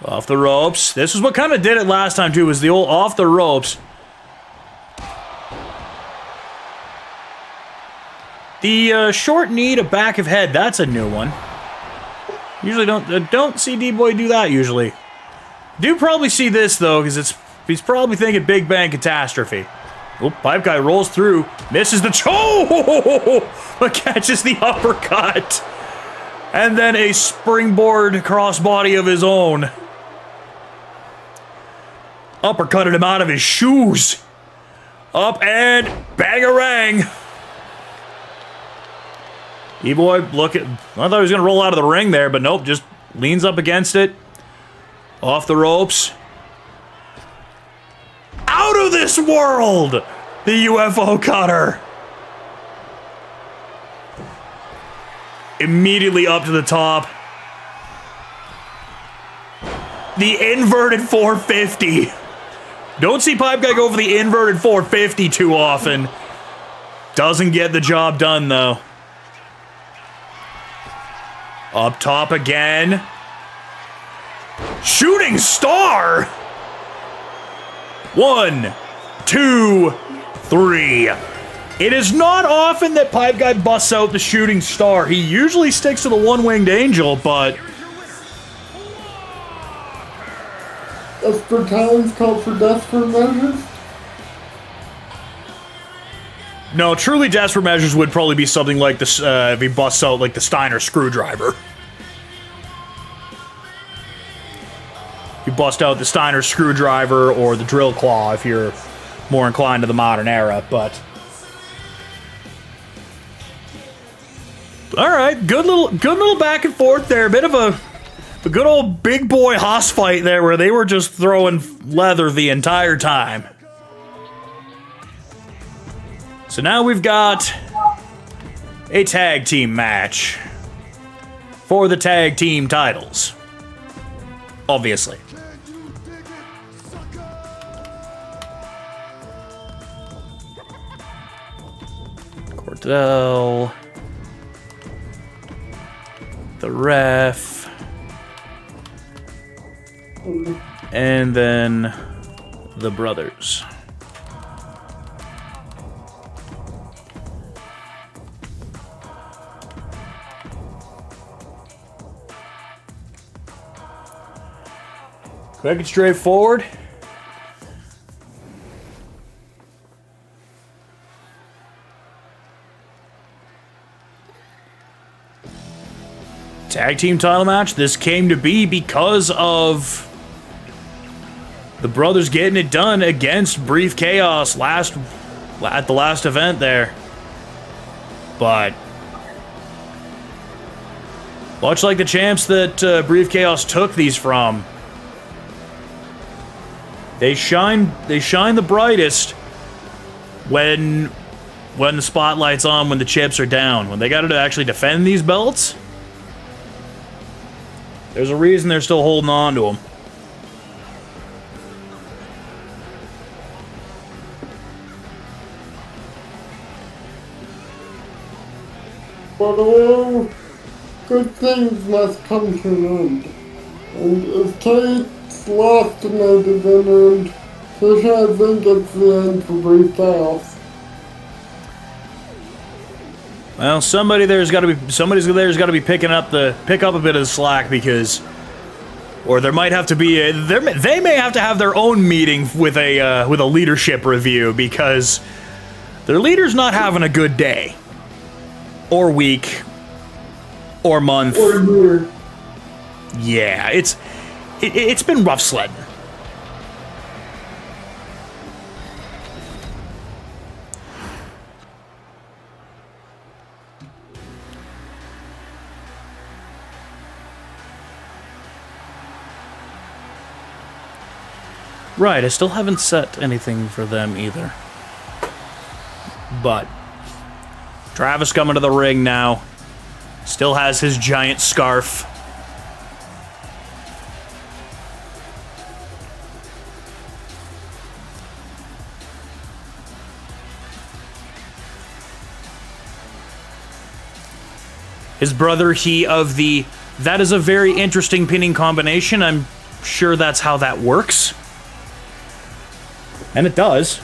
Off the ropes. This is what kind of did it last time too, was the old off the ropes. The short knee to back of head, that's a new one. Usually don't see D-Boy do that usually. Do probably see this though, because he's probably thinking Big Bang Catastrophe. Oh, Pipe Guy rolls through, misses the but catches the uppercut. And then a springboard crossbody of his own. Uppercutted him out of his shoes. Up and bangarang. D-Boy, look at... I thought he was going to roll out of the ring there, but nope, just leans up against it. Off the ropes. Out of this world! The UFO cutter. Immediately up to the top. The inverted 450. Don't see Pipe Guy go for the inverted 450 too often. Doesn't get the job done, though. Up top again. Shooting star! 1, 2, 3. It is not often that Pipe Guy busts out the shooting star. He usually sticks to the one-winged angel, but... Desperate times call for desperate measures? No, truly desperate measures would probably be something like this, if he busts out like the Steiner screwdriver. You bust out the Steiner screwdriver or the drill claw if you're more inclined to the modern era, but... Alright, good little back and forth there. A bit of a good old big boy hoss fight there where they were just throwing leather the entire time. So now we've got a tag team match for the tag team titles. Obviously. Cordell. The ref. And then the brothers. Quick and straightforward. Tag team title match. This came to be because of the brothers getting it done against Brief Chaos at the last event there. But much like the champs that Brief Chaos took these from, they shine the brightest when the spotlight's on, when the chips are down. When they got to actually defend these belts, there's a reason they're still holding on to them. But all good things must come to an end. And if Kate's lost tonight is an end, Fish, I think it's the end for Brief Chaos. Well, somebody's there's got to be pick up a bit of the slack, because, or there might have to be they may have to have their own meeting with a leadership review, because their leader's not having a good day, or week, or month, Or year. Yeah, it's been rough sledding. Right, I still haven't set anything for them either. But Travis coming to the ring now. Still has his giant scarf. His brother, that is a very interesting pinning combination. I'm sure that's how that works. And it does.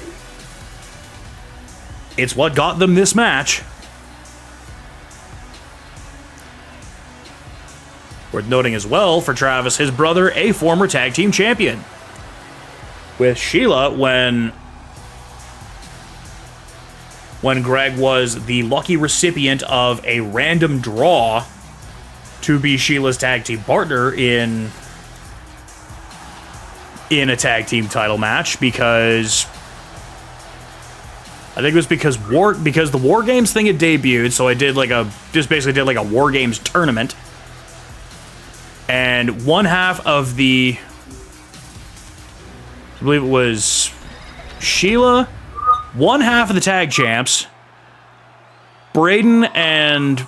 It's what got them this match. Worth noting as well for Travis, his brother, a former tag team champion. With Sheila when Greg was the lucky recipient of a random draw to be Sheila's tag team partner in a tag team title match, because I think it was because the War Games thing had debuted, so I did basically did a War Games tournament. And one half of I believe it was Sheila, one half of the tag champs, Braden and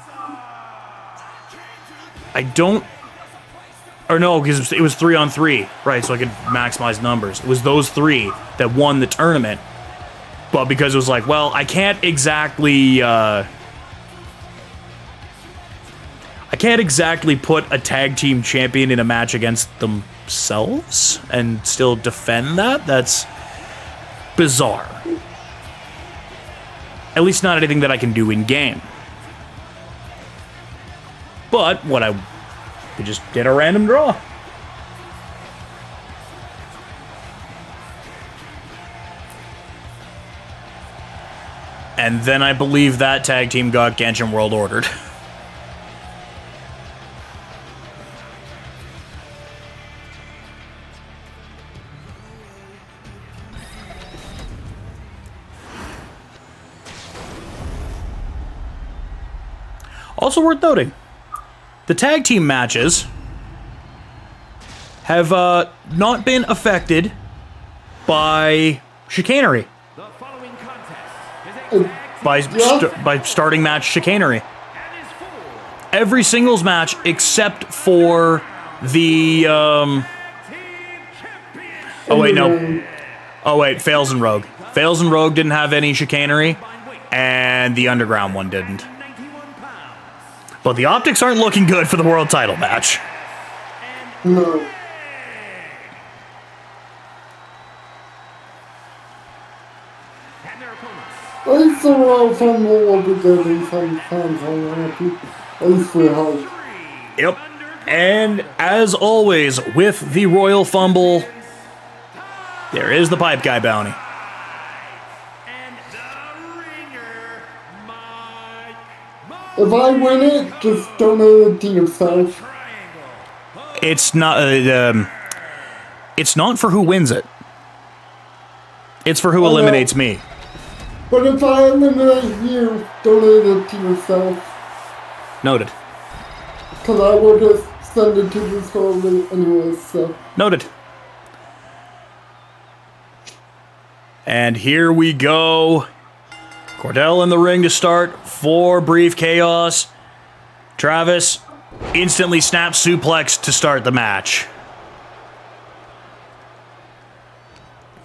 because it was 3-on-3, right? So I could maximize numbers. It was those three that won the tournament, but because it was like, well, I can't exactly put a tag team champion in a match against themselves and still defend that. That's bizarre. At least not anything that I can do in game. But we just did a random draw. And then I believe that tag team got Genshin World Ordered. Also worth noting, the tag team matches have not been affected by chicanery. The following contest is a By starting match chicanery. Every singles match except for the Fails and Rogue. Fails and Rogue didn't have any chicanery, and the Underground one didn't. But the optics aren't looking good for the world title match. No. I used to love FUMBLE over there sometimes. I'm happy. I used to help. Yep. And as always, with the Royal Fumble, there is the Pipe Guy bounty. If I win it, just donate it to yourself. It's not for who wins it. It's for who eliminates me. But if I eliminate you, donate it to yourself. Noted. Because I will just send it to the Stollery anyway, so. Noted. And here we go. Cordell in the ring to start for Brief Chaos. Travis instantly snaps suplex to start the match.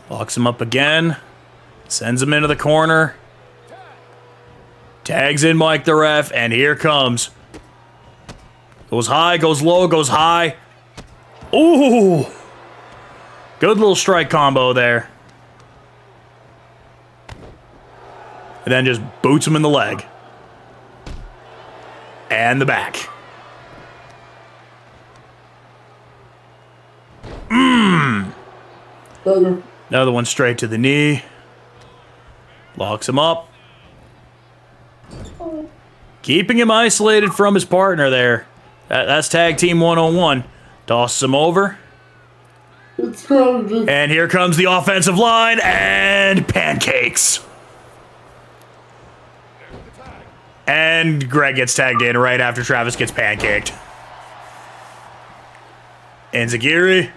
Locks him up again. Sends him into the corner. Tags in Mike the ref, and here comes. Goes high, goes low, goes high. Ooh! Good little strike combo there. And then just boots him in the leg. And the back. Better. Another one straight to the knee. Locks him up. Keeping him isolated from his partner there. That's tag team 101. Tosses him over. It's kind of just, And here comes the offensive line and pancakes. And Greg gets tagged in right after Travis gets pancaked. Enziguri.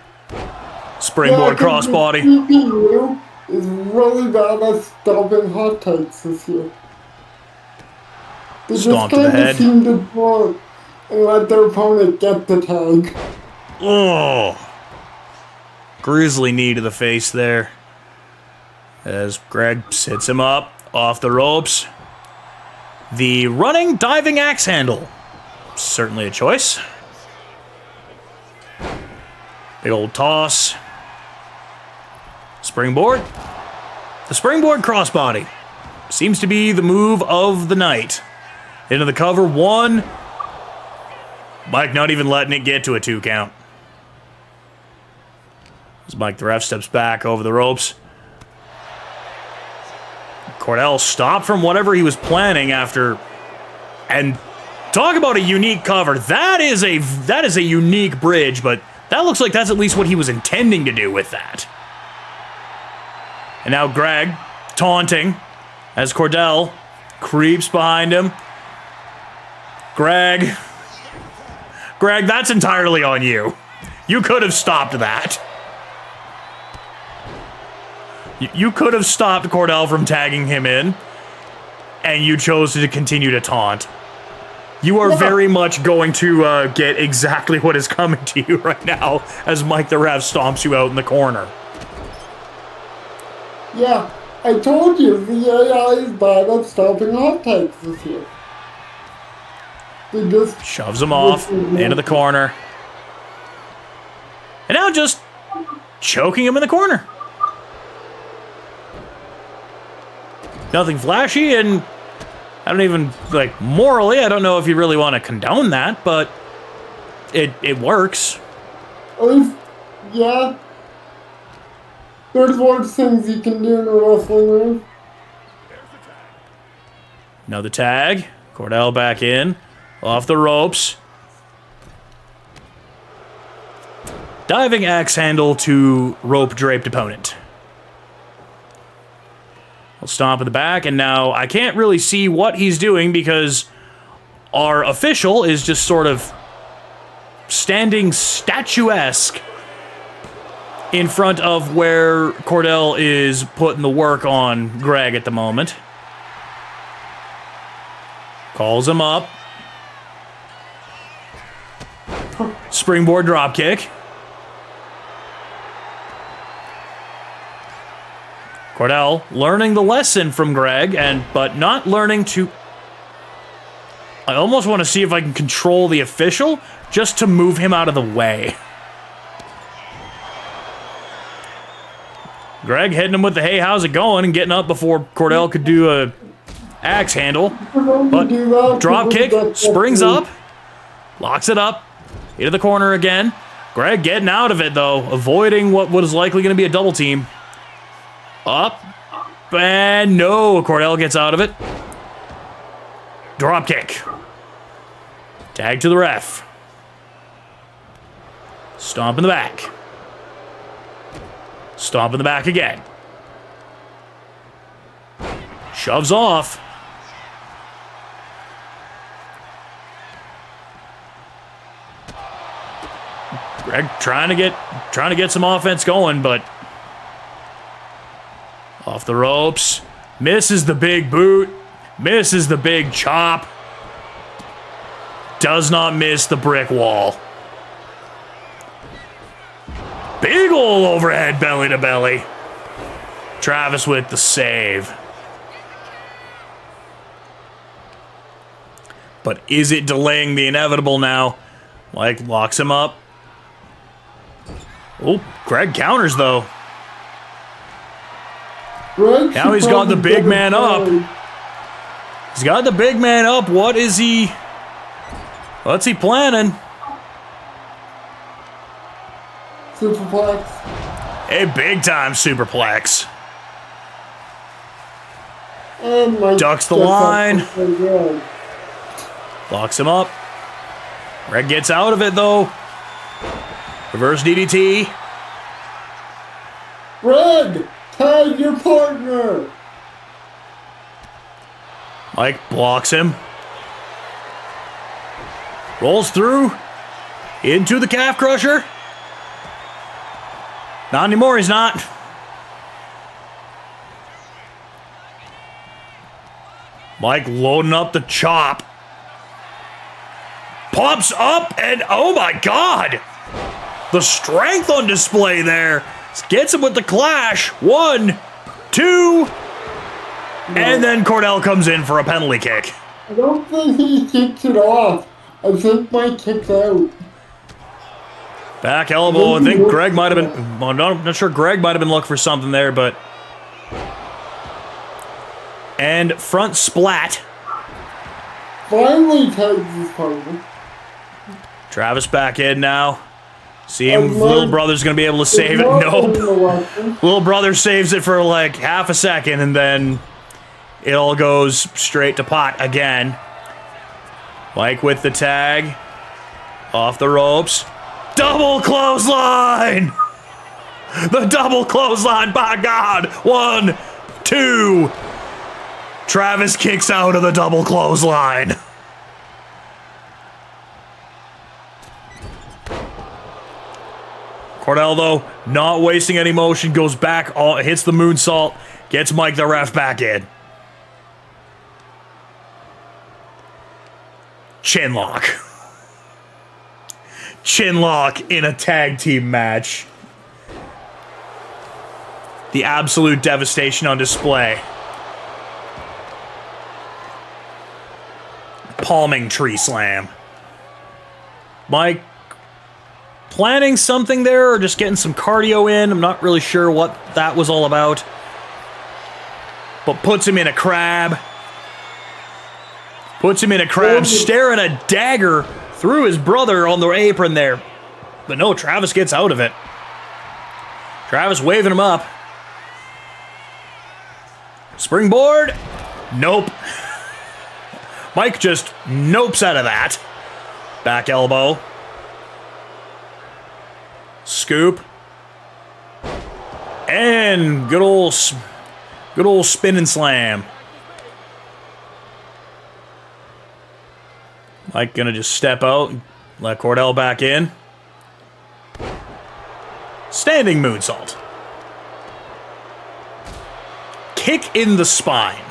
Springboard crossbody. CPU is really bad at stopping hot takes this year. They Stomp just to the kind head. of seem to block and let their opponent get the tag. Oh. Grizzly knee to the face there. As Greg sits him up off the ropes. The running diving axe handle. Certainly a choice. Big old toss. Springboard. The springboard crossbody. Seems to be the move of the night. Into the cover, 1. Mike not even letting it get to a 2 count. As Mike the ref steps back over the ropes. Cordell stopped from whatever he was planning after, and talk about a unique cover. That is a unique bridge, but that looks like that's at least what he was intending to do with that. And now Greg taunting as Cordell creeps behind him. Greg, that's entirely on you. You could have stopped that. You could have stopped Cordell from tagging him in, and you chose to continue to taunt. You are very much going to get exactly what is coming to you right now as Mike the Ref stomps you out in the corner. Yeah, I told you the AI is bad at stopping hot takes this year. They just Shoves him off into the corner. And now just choking him in the corner. Nothing flashy, and I don't even, like, morally, I don't know if you really want to condone that, but it works. At least, yeah. There's worse things you can do in a wrestling ring. Another tag. Cordell back in. Off the ropes. Diving axe handle to rope draped opponent. We'll stomp in the back, and now I can't really see what he's doing because our official is just sort of standing statuesque in front of where Cordell is putting the work on Greg at the moment. Calls him up. Springboard dropkick. Cordell learning the lesson from Greg, but not learning to... I almost want to see if I can control the official just to move him out of the way. Greg hitting him with the hey, how's it going, and getting up before Cordell could do a axe handle. But drop kick, springs up, locks it up, into the corner again. Greg getting out of it, though, avoiding what was likely going to be a double team. Up, and no, Cordell gets out of it. Drop kick. Tag to the ref. Stomp in the back. Stomp in the back again. Shoves off. Greg trying to get some offense going, but off the ropes. Misses the big boot. Misses the big chop. Does not miss the brick wall. Big ol' overhead belly to belly. Travis with the save. But is it delaying the inevitable now? Mike locks him up. Oh, Greg counters though. Now he's got the big man up. He's got the big man up. What's he planning? Superplex. A big time superplex. Ducks the line. Locks him up. Greg gets out of it though. Reverse DDT. Greg, tag your partner. Mike blocks him. Rolls through. Into the calf crusher. Not anymore, he's not. Mike loading up the chop. Pops up and oh my god! The strength on display there. Gets him with the clash. 1, 2. And then Cordell comes in for a penalty kick. I don't think he kicks it off. I think Mike kicks out. Back elbow. I think Greg might have been. Well, not sure. Greg might have been looking for something there, but. And front splat. Finally tags his partner. Travis back in now. See him. Little brother's going to be able to save it. Nope. Little brother saves it for like half a second, and then it all goes straight to pot again. Mike with the tag. Off the ropes. Double clothesline! The double clothesline, by God! 1, 2. Travis kicks out of the double clothesline. Cordell, though, not wasting any motion, goes back, hits the moonsault, gets Mike the ref back in. Chinlock. Chinlock in a tag team match. The absolute devastation on display. Palming tree slam. Mike planning something there or just getting some cardio in. I'm not really sure what that was all about. But puts him in a crab. Puts him in a crab, staring a dagger through his brother on the apron there. But no, Travis gets out of it. Travis waving him up. Springboard. Nope. Mike just nopes out of that. Back elbow. Scoop. And good old spin and slam. Mike gonna just step out and let Cordell back in. Standing moonsault. Kick in the spine.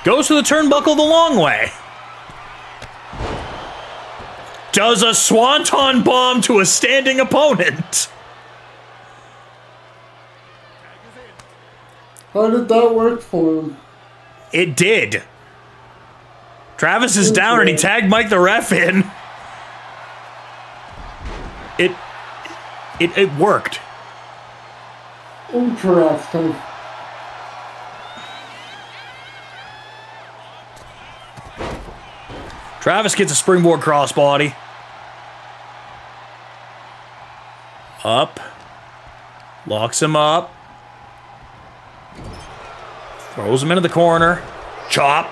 Goes to the turnbuckle the long way. Does a swanton bomb to a standing opponent. How did that work for him? It did. Travis is down and he tagged Mike the ref in. It worked. Interesting. Travis gets a springboard crossbody. Up. Locks him up. Throws him into the corner. Chop.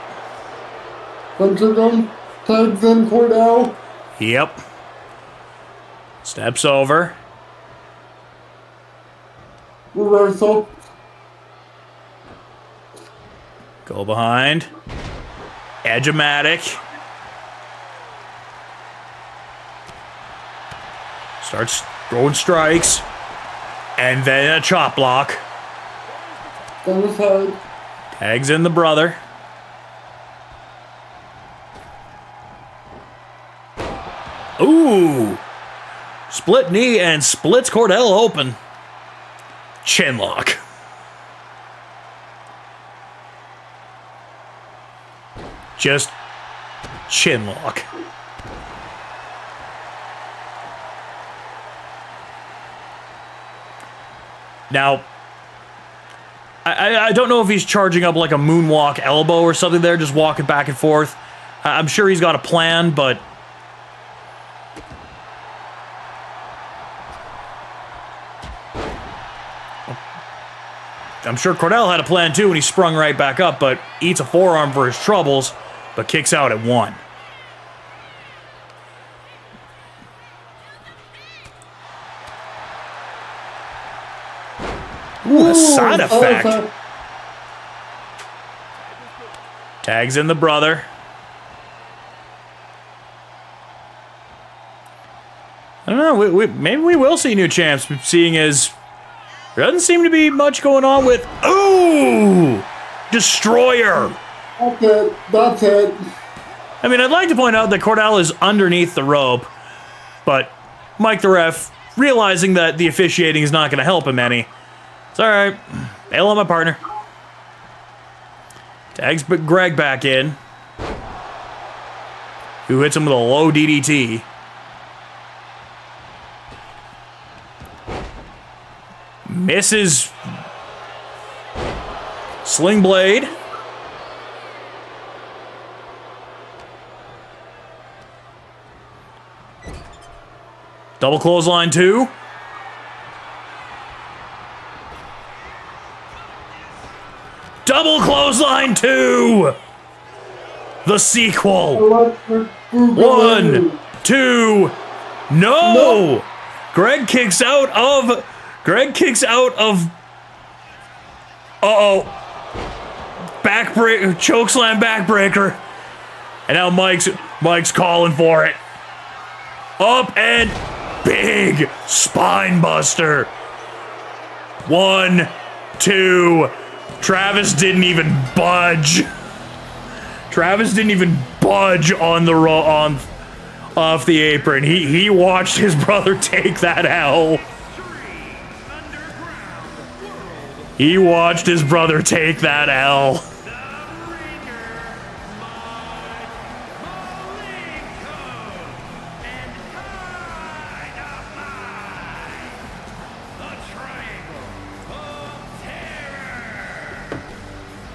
Pentagon tags in Cordell. Yep. Steps over. Reversal. Go behind. Edge-o-matic. Starts throwing strikes. And then a chop block. On the side. Tags in the brother. Ooh. Split knee and splits Cordell open. Chinlock. Just chinlock. Now, I don't know if he's charging up like a moonwalk elbow or something there, just walking back and forth. I'm sure he's got a plan, but... I'm sure Cordell had a plan too when he sprung right back up, but eats a forearm for his troubles. but kicks out at 1. Ooh, a side effect. Tags in the brother. I don't know. Maybe we will see new champs, seeing as there doesn't seem to be much going on with. Ooh! Destroyer! That's it. That's it. I mean, I'd like to point out that Cordell is underneath the rope, but Mike the ref, realizing that the officiating is not going to help him any, it's alright. Bail on my partner. Tags Greg back in, who hits him with a low DDT. Misses Sling Blade. Double clothesline 2. Double clothesline 2. The sequel. 1, 2. No. Greg kicks out of. Uh-oh. Backbreaker, chokeslam backbreaker. And now Mike's calling for it. Up and big spine buster. 1, 2. Travis didn't even budge. Travis didn't even budge on the off the apron. He watched his brother take that L. He watched his brother take that L.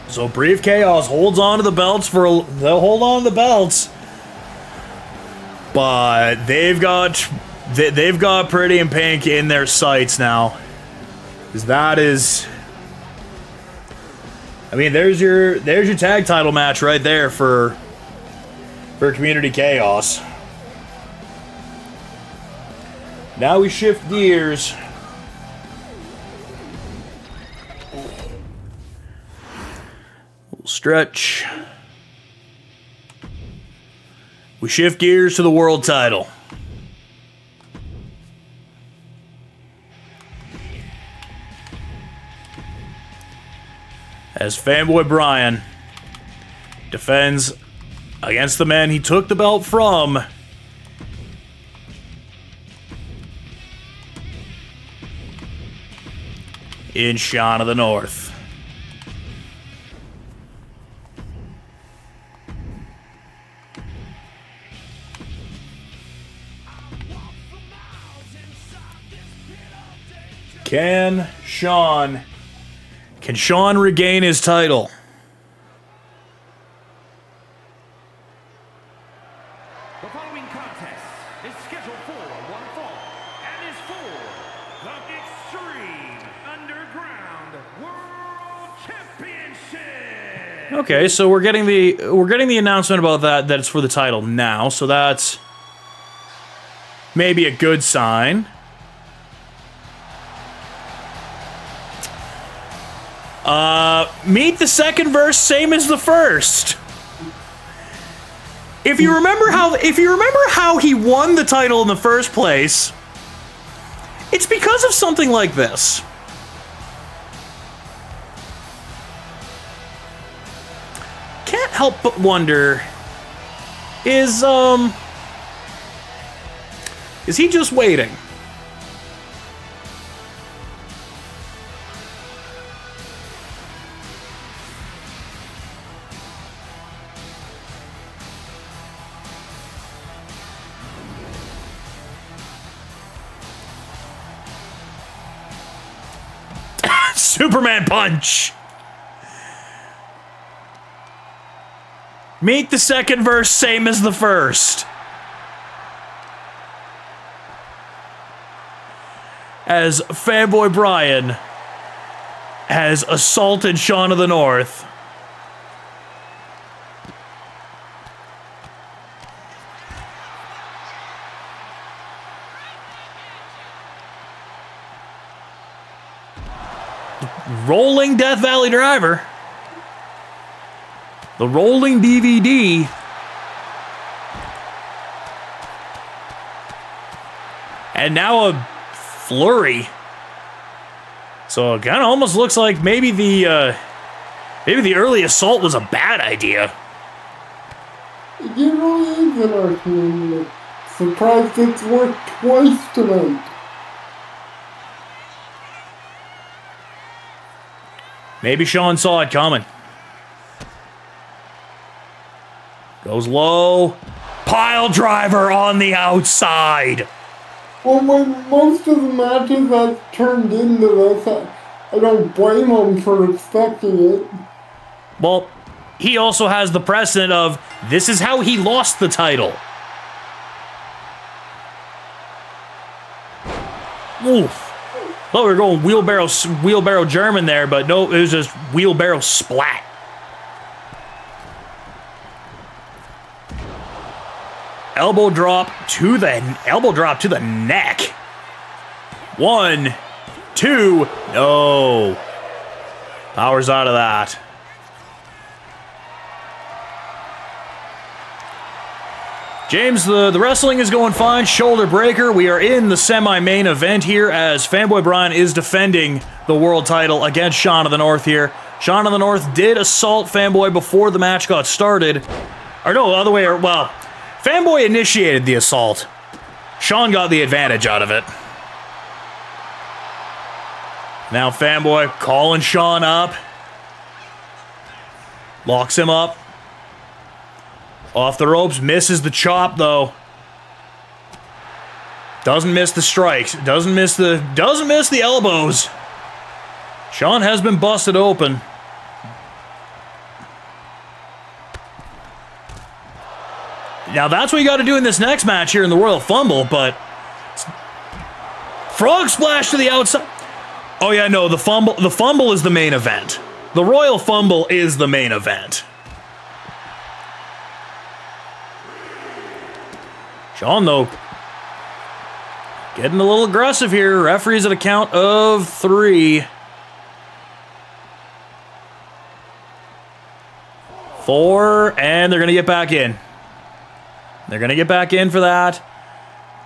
So Brief Chaos holds on to the belts they'll hold on to the belts. But they've got Pretty and Pink in their sights now. 'Cause that is, I mean, there's your tag title match right there for Community Chaos. Now we shift gears. We'll stretch. We shift gears to the world title. As Fanboy Brian defends against the man he took the belt from. In Sean of the North. Can Sean regain his title? The following contest is scheduled for one fall and is for the Extreme Underground World Championship. Okay, so we're getting the announcement about that it's for the title now, so that's maybe a good sign. Meet the second verse, same as the first. If you remember how he won the title in the first place, it's because of something like this. Can't help but wonder, is he just waiting? Superman punch. Meet the second verse, same as the first. As Fanboy Brian has assaulted Sean of the North. rolling Death Valley driver. The rolling DVD. And now a flurry. So it kind of almost looks like maybe the early assault was a bad idea. It really is in our community. Surprised it's worked twice tonight. Maybe Sean saw it coming. Goes low. Pile driver on the outside. Well, when most of the matches have turned into this, I don't blame him for expecting it. Well, he also has the precedent of this is how he lost the title. Oof. Thought we were going wheelbarrow German there, but no, it was just wheelbarrow splat. Elbow drop to the neck. 1, 2, no. Power's out of that. James, the wrestling is going fine. Shoulder breaker. We are in the semi-main event here as Fanboy Brian is defending the world title against Sean of the North here. Sean of the North did assault Fanboy before the match got started. Or no, other way. Well, Fanboy initiated the assault. Sean got the advantage out of it. Now Fanboy calling Sean up. Locks him up. Off the ropes, misses the chop though. Doesn't miss the strikes. Doesn't miss the elbows. Sean has been busted open. Now that's what you got to do in this next match here in the Royal Fumble, but frog splash to the outside. Oh yeah, no, the fumble is the main event. The Royal Fumble is the main event. Sean, though, getting a little aggressive here. Referee's at a count of 3. 4, and they're going to get back in. They're going to get back in for that.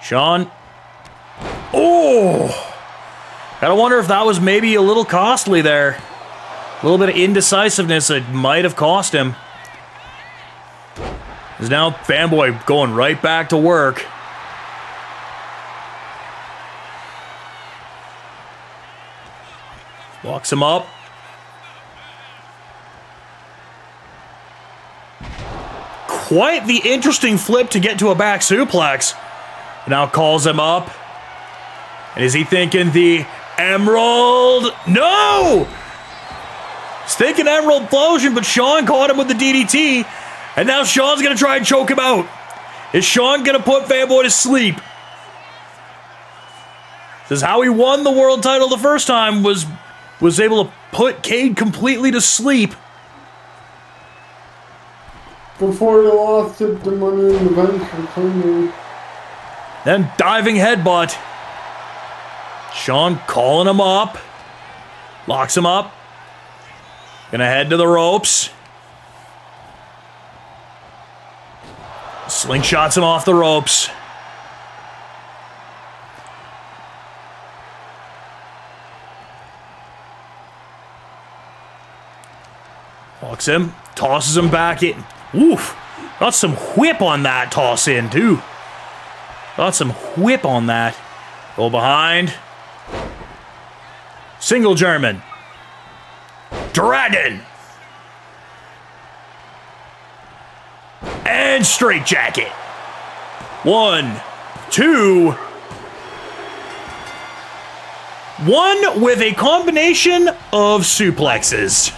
Sean. Oh! Gotta wonder if that was maybe a little costly there. A little bit of indecisiveness that might have cost him. Is now Fanboy going right back to work. Locks him up. Quite the interesting flip to get to a back suplex. Now calls him up. And is he thinking the Emerald? No! He's thinking Emerald Explosion, but Sean caught him with the DDT. And now Sean's going to try and choke him out. Is Sean going to put Fanboy to sleep? This is how he won the world title the first time, was able to put Cade completely to sleep. Before he lost it to Money in the Bank for Tony. Then diving headbutt. Sean calling him up. Locks him up. Gonna head to the ropes. Slingshots him off the ropes. Walks him, tosses him back in. Oof. Got some whip on that toss in, too. Got some whip on that. Go behind. Single German. Dragon. And straight jacket. 1, 2. 1 with a combination of suplexes.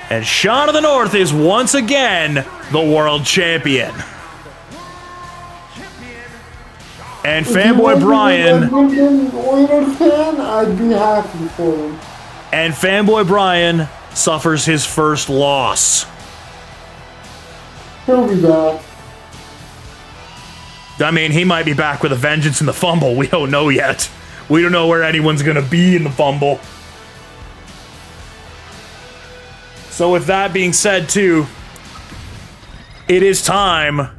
And Sean of the North is once again the world champion. And Fanboy Brian. Oilers fan, I'd be happy for him. And Fanboy Brian suffers his first loss. He'll be back. I mean, he might be back with a vengeance in the fumble. We don't know yet. We don't know where anyone's gonna be in the Fumble. So with that being said, too, it is time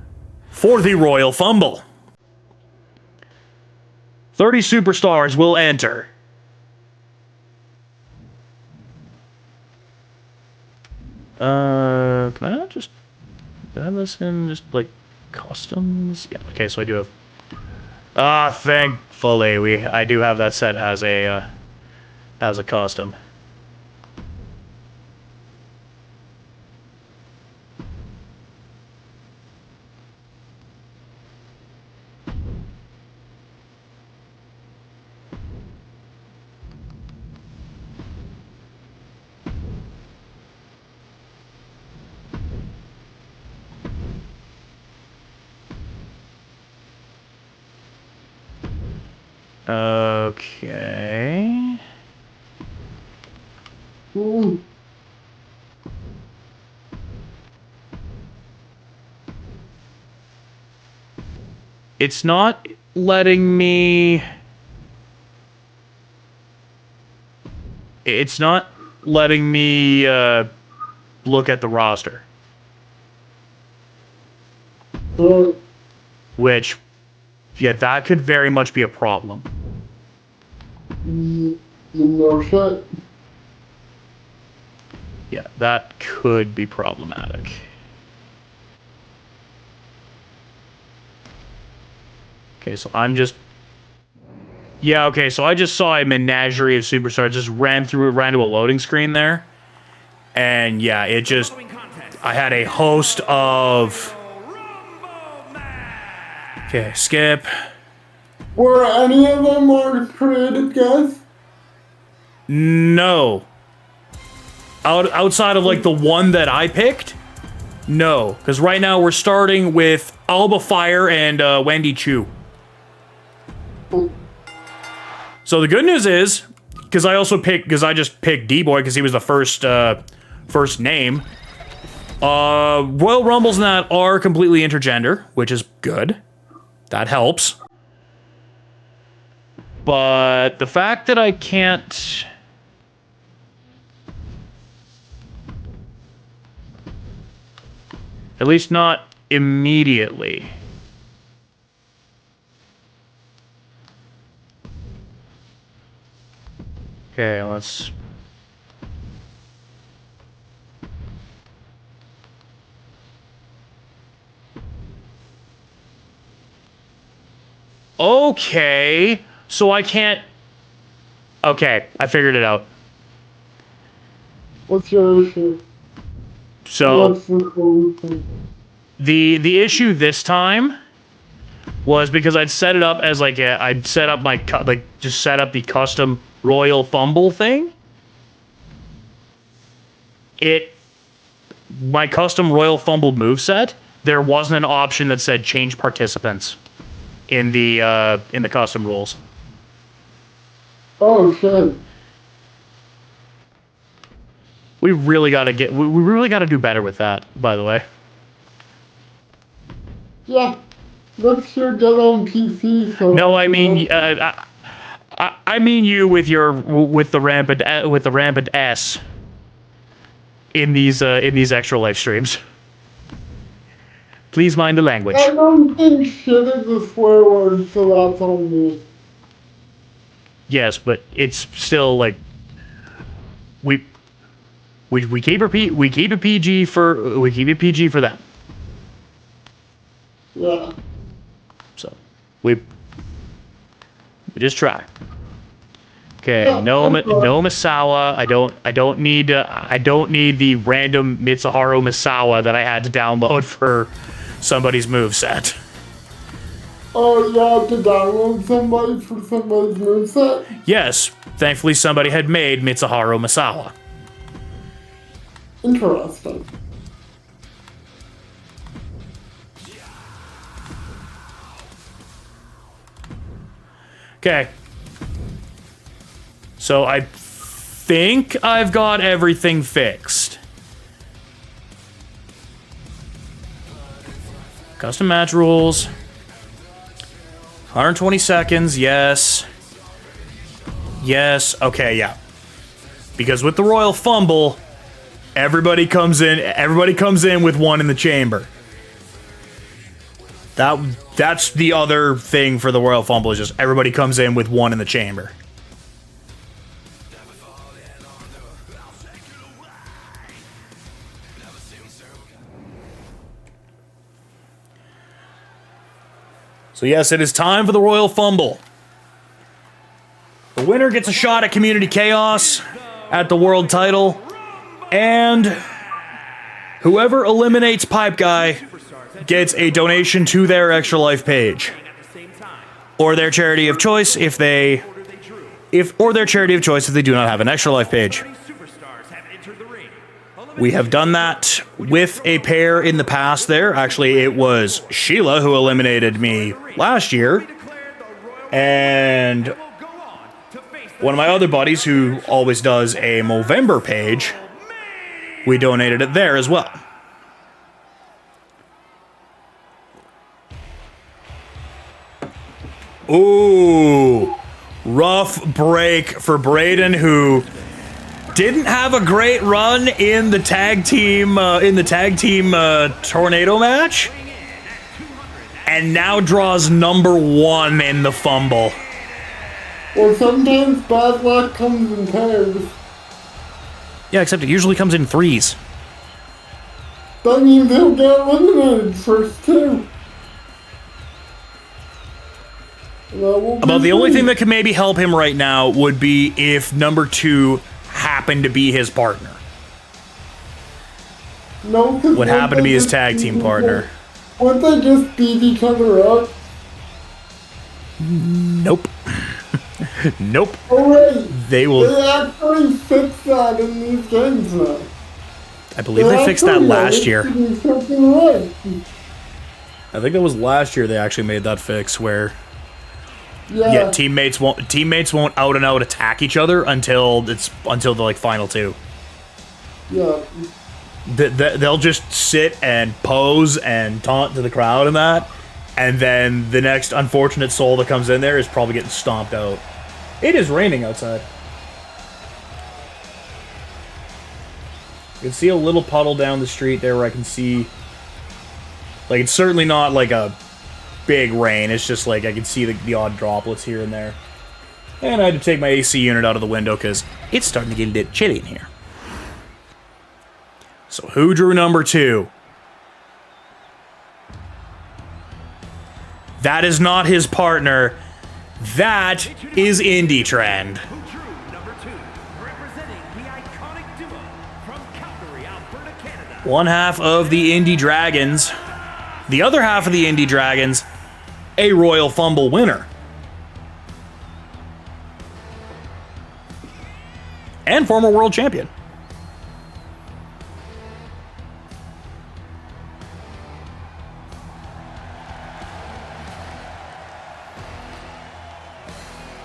for the Royal Fumble. 30 superstars will enter. Can I not just... Did I have this in just, like, customs? Yeah, okay, so I do have... thankfully, I do have that set as a custom. Okay. Ooh. It's not letting me... It's not letting me, look at the roster. Which, yeah, that could very much be a problem. No shit. Yeah, that could be problematic. Okay, so I'm just... Yeah, okay, so I just saw a menagerie of superstars just ran to a loading screen there. And yeah, it just... I had a host of... Okay, skip. Were any of them already created, guys? No. Outside of, like, the one that I picked? No. Because right now we're starting with Alba Fire and Wendy Chu. So the good news is, because I just picked D-Boy because he was the first name. Royal Rumbles and that are completely intergender, which is good. That helps. But the fact that I can't... At least not immediately. Okay, let's... Okay, so I can't... Okay, I figured it out. What's your issue? So, What's the solution? the issue this time was because I'd set it up as like I'd set up my just set up the custom Royal Fumble thing. My custom Royal Fumble moveset, there wasn't an option that said change participants in the custom rules. Oh shit. We really gotta do better with that, by the way. Yeah. Let's sure get on PC. So No, I mean, I mean you with the rampant S in these extra live streams. Please mind the language. I don't think shit is a swear word, so that's on me. Yes, but it's still like we keep it PG for them. Yeah. So we just try. Okay, Yeah, no I'm sorry. Misawa. I don't need the random Mitsuharu Misawa that I had to download for somebody's moveset. Oh, you have to download somebody for somebody's moveset? Yes, thankfully somebody had made Mitsuharu Misawa. Interesting. Okay. So I think I've got everything fixed. Custom match rules. 120 seconds, yes. Yes. Okay, yeah. Because with the Royal Fumble, everybody comes in with one in the chamber. That's the other thing for the Royal Fumble, is just everybody comes in with one in the chamber. So yes, it is time for the Royal Fumble. The winner gets a shot at Community Chaos at the world title, and whoever eliminates Pipe Guy gets a donation to their Extra Life page, or their charity of choice if they do not have an Extra Life page. We have done that with a pair in the past there. Actually, it was Sheila who eliminated me last year, and one of my other buddies who always does a Movember page, we donated it there as well. Ooh, rough break for Braden, who didn't have a great run in the tag team tornado match, and now draws #1 in the Fumble. Well, sometimes bad luck comes in pairs. Yeah, except it usually comes in threes. That means he'll get eliminated first too. About the only thing that could maybe help him right now would be if #2 happened to be his partner. No, would happen to be his tag team partner. Wouldn't they just beat each other up? Nope. Nope. Oh wait, They will. They actually fixed that in these games now. I believe they fixed that last year. Right. I think that was last year they actually made that fix where teammates won't out and out attack each other until the like final two. Yeah. They'll just sit and pose and taunt to the crowd and that, and then the next unfortunate soul that comes in there is probably getting stomped out. It is raining outside. You can see a little puddle down the street there where I can see, like, it's certainly not like a big rain, it's just like I can see the odd droplets here and there. And I had to take my AC unit out of the window because it's starting to get a bit chilly in here. So who drew #2? That is not his partner. That is Indie Trend. Who drew #2, representing the iconic duo from Calgary, Alberta, Canada. One half of the Indie Dragons. The other half of the Indie Dragons, a Royal Fumble winner. And former world champion.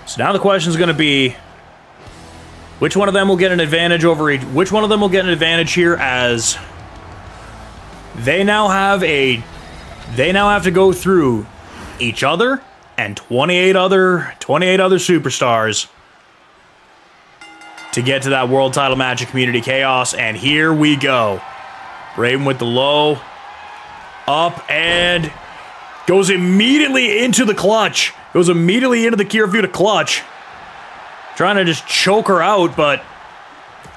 So now the question is going to be, which one of them will get an advantage over each? Which one of them will get an advantage here, as they now have to go through each other and 28 other superstars to get to that world title match of Community Chaos. And here we go. Raven with the low, up, and goes immediately into the clutch. Goes immediately into the Kirifuda clutch. Trying to just choke her out, but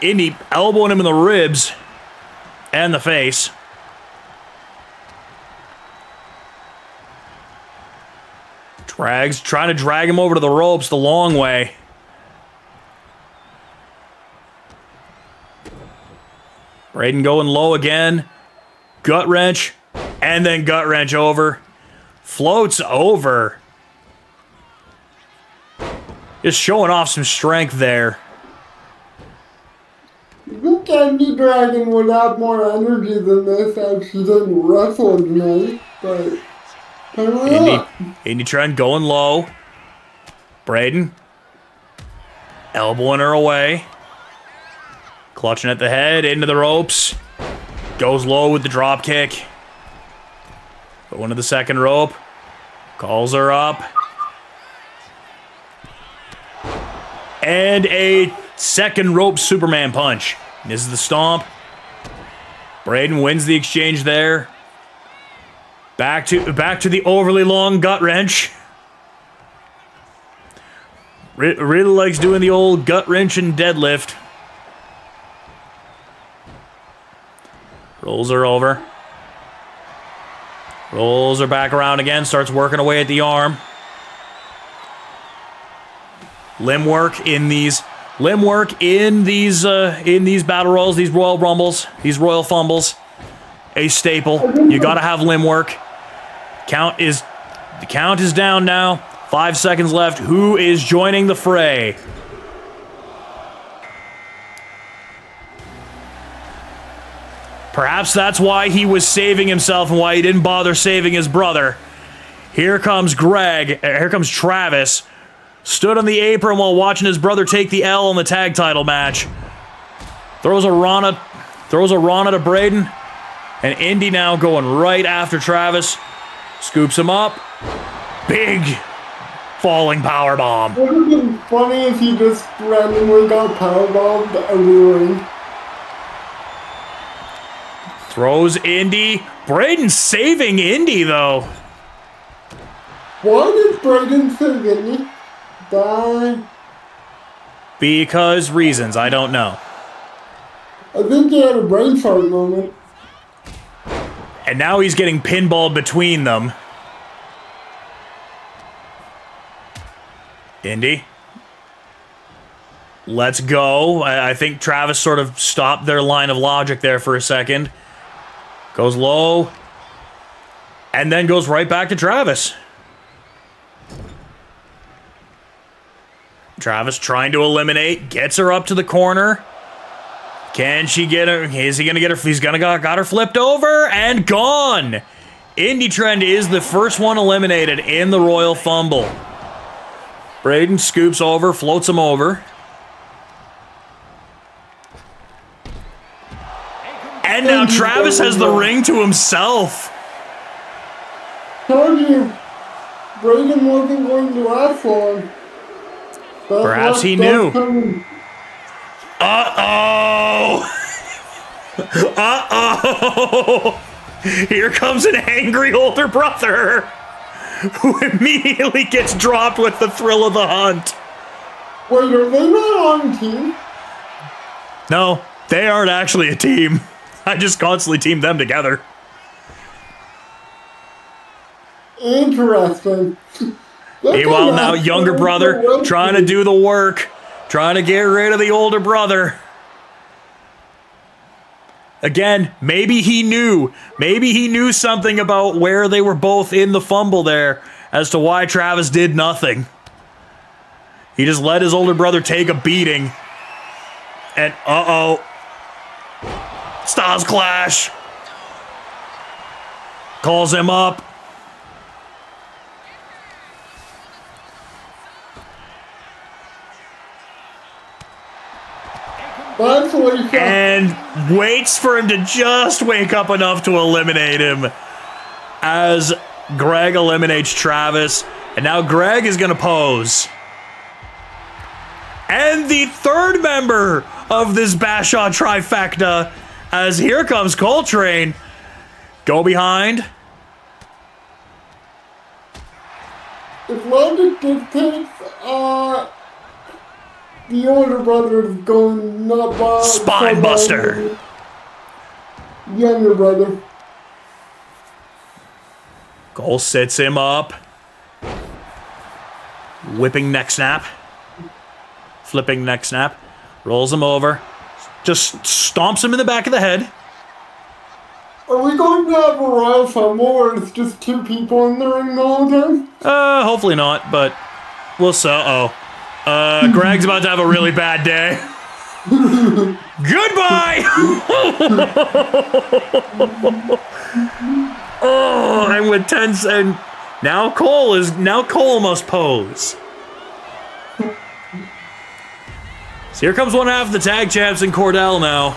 Indy elbowing him in the ribs and the face. Trying to drag him over to the ropes the long way. Braden going low again. Gut wrench, and then gut wrench over. Floats over. Just showing off some strength there. I think Indie Dragon would have more energy than this as she didn't wrestle tonight, but Indy Trend going low. Braden elbowing her away. Clutching at the head, into the ropes. Goes low with the drop kick. Going to the second rope. Calls her up. And a second rope Superman punch. This is the stomp. Braden wins the exchange there. Back to the overly long gut wrench. Really likes doing the old gut wrench and deadlift. Rolls her over. Rolls her back around again. Starts working away at the arm. Limb work in these battle royals, these Royal Rumbles, these Royal Fumbles. A staple. You gotta have limb work. The count is down now. 5 seconds left. Who is joining the fray? Perhaps that's why he was saving himself and why he didn't bother saving his brother. Here comes Travis. Stood on the apron while watching his brother take the L in the tag title match. Throws a Rana to Braden. And Indy now going right after Travis. Scoops him up. Big falling powerbomb. Would have been funny if he just randomly got powerbombed out of the ring. Throws Indy. Braden saving Indy, though. Why did Braden save Indy? Die? Because reasons, I don't know. I think he had a brain fart moment. And now he's getting pinballed between them. Indy. Let's go. I think Travis sort of stopped their line of logic there for a second. Goes low. And then goes right back to Travis. Travis trying to eliminate. Gets her up to the corner. Can she get her? Is he going to get her? He's got her flipped over and gone. Indy Trend is the first one eliminated in the Royal Fumble. Braden scoops over, floats him over. And now Travis has the ring to himself. Told you, Braden wasn't going to last long. Perhaps he knew. Uh-oh! Uh-oh! Here comes an angry older brother who immediately gets dropped with the thrill of the hunt. Wait, are they not on team? No, they aren't actually a team. I just constantly team them together. Interesting. Meanwhile, now younger brother trying to do the work. Trying to get rid of the older brother. Again, maybe he knew. Maybe he knew something about where they were both in the fumble there as to why Travis did nothing. He just let his older brother take a beating. And uh-oh. Styles Clash. Calls him up. And waits for him to just wake up enough to eliminate him as Greg eliminates Travis. And now Greg is going to pose. And the third member of this Bashaw trifecta as here comes Coltrane. Go behind. If logic dictates, the older brother is going not by Spine Buster. Younger brother. Cole sits him up. Whipping neck snap. Flipping neck snap. Rolls him over. Just stomps him in the back of the head. Are we going to have a Royal Fumble where it's just two people in the ring the whole time? Hopefully not, but we'll see. Greg's about to have a really bad day. Goodbye! Oh, and with 10 and now Cole must pose. So here comes one half of the tag champs in Cordell now.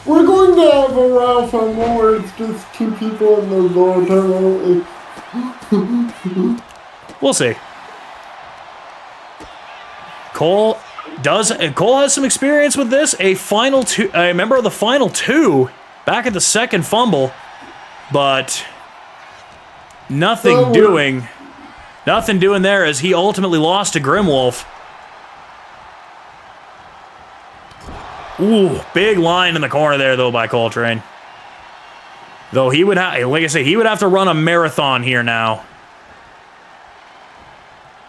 We're going to have a Royal Fumble where it's just two people in the lower time. We'll see. Cole has some experience with this. A member of the final two back at the second fumble, but nothing doing there as he ultimately lost to Grimwolf. Ooh, big line in the corner there though by Coltrane. Though he would have, like I say, he would have to run a marathon here now.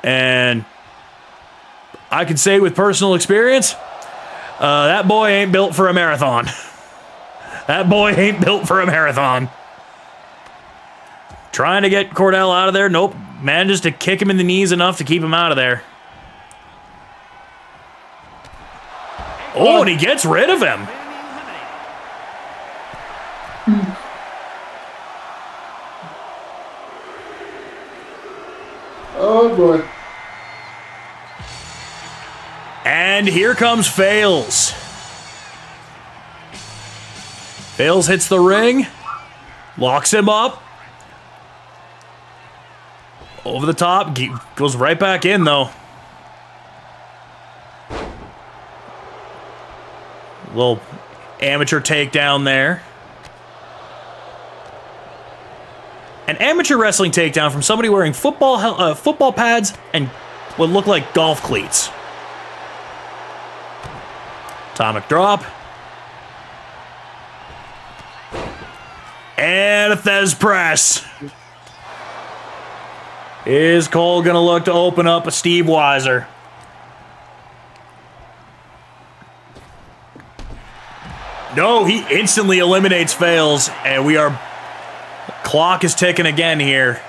And I can say with personal experience, that boy ain't built for a marathon. That boy ain't built for a marathon. Trying to get Cordell out of there. Nope. Manages to kick him in the knees enough to keep him out of there. Oh, and he gets rid of him. Oh boy. And here comes Fails. Fails hits the ring. Locks him up. Over the top. Goes right back in, though. Little amateur takedown there. An amateur wrestling takedown from somebody wearing football pads and what look like golf cleats. Atomic drop. And a Thez press. Is Cole going to look to open up a Steve Weiser? No, he instantly eliminates Fails, and clock is ticking again here.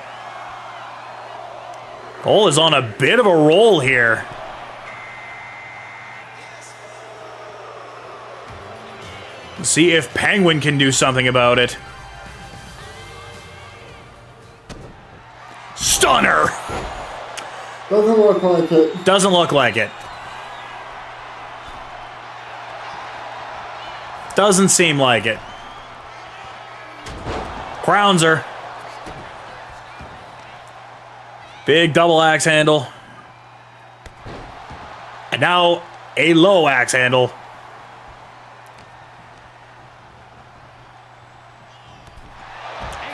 Cole is on a bit of a roll here. Let's see if Penguin can do something about it. Stunner! Doesn't look like it. Doesn't look like it. Doesn't seem like it. Crowns her. Big double axe handle. And now a low axe handle.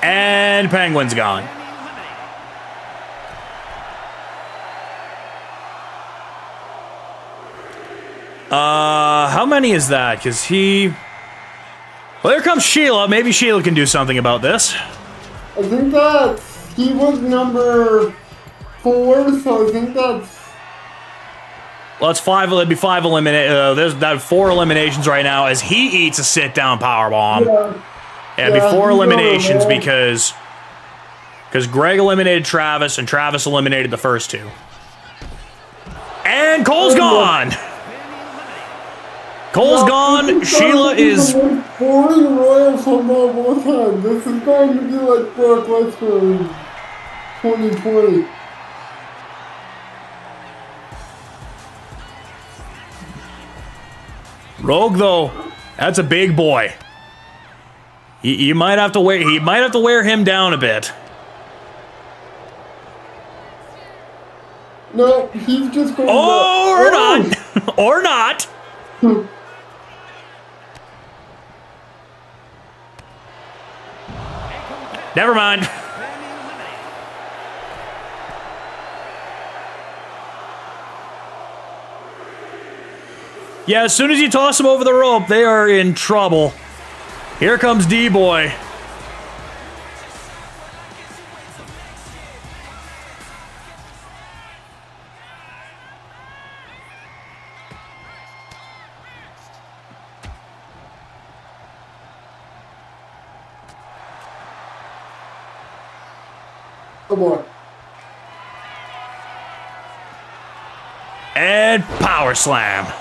And Penguin's gone. How many is that? Because well, here comes Sheila. Maybe Sheila can do something about this. I think he was number 4, so I think that's... Well, it's 5. It'd be 5 there's 4 eliminations right now as he eats a sit-down powerbomb. Yeah, it'd be 4 eliminations because Greg eliminated Travis and Travis eliminated the first 2. And Cole's gone. Cole's gone. Sheila is... boring Royal Rumble one time. This is going to be like Brock Lesnar in 2020. Rogue, though, that's a big boy. You might have to wear him down a bit. No, he's just going or not. Or not. Never mind. Yeah, as soon as you toss them over the rope, they are in trouble. Here comes D-Boy. Come on. And power slam.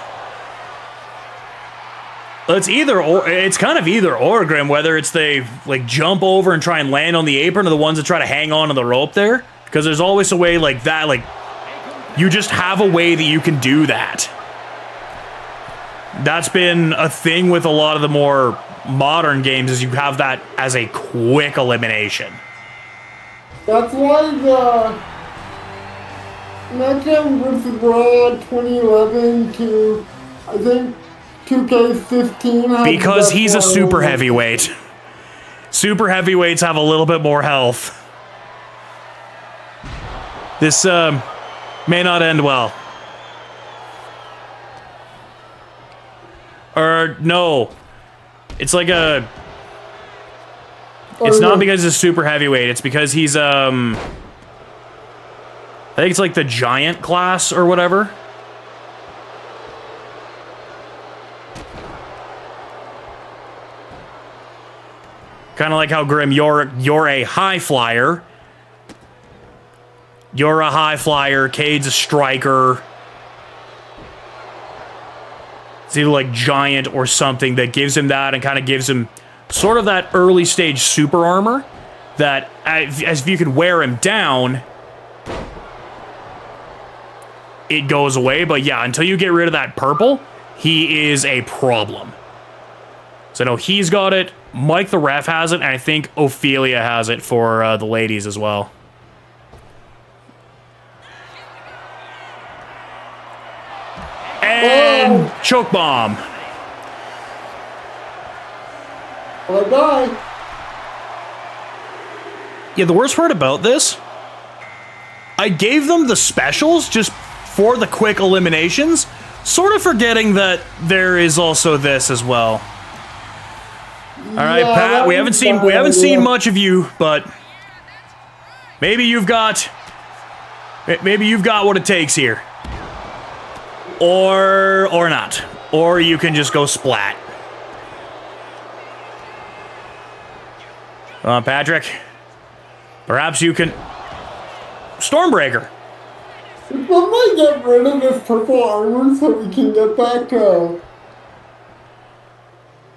It's kind of either or, Grim, whether it's they like jump over and try and land on the apron or the ones that try to hang on to the rope there. Because there's always a way like that, like you just have a way that you can do that. That's been a thing with a lot of the more modern games, is you have that as a quick elimination. That's why SmackDown vs. Raw 2011 to, I think, 2k15. Because he's a super heavyweight. Super heavyweights have a little bit more health. This may not end well. Or no. It's like a... It's not because he's a super heavyweight, it's because he's I think it's like the giant class or whatever. Kind of like how Grim, you're a high flyer. You're a high flyer, Cade's a striker. It's either like giant or something that gives him that and kind of gives him sort of that early stage super armor that as if you can wear him down, it goes away. But yeah, until you get rid of that purple, he is a problem. So no, he's got it. Mike the ref has it, and I think Ophelia has it for the ladies as well. And choke bomb. Bye-bye. Yeah, the worst part about this, I gave them the specials just for the quick eliminations, sort of forgetting that there is also this as well. All right, Yeah, Pat, we haven't seen much of you, but maybe you've got what it takes here. Or not. Or you can just go splat. Patrick, perhaps you can... Stormbreaker. I might get rid of this purple armor so we can get back,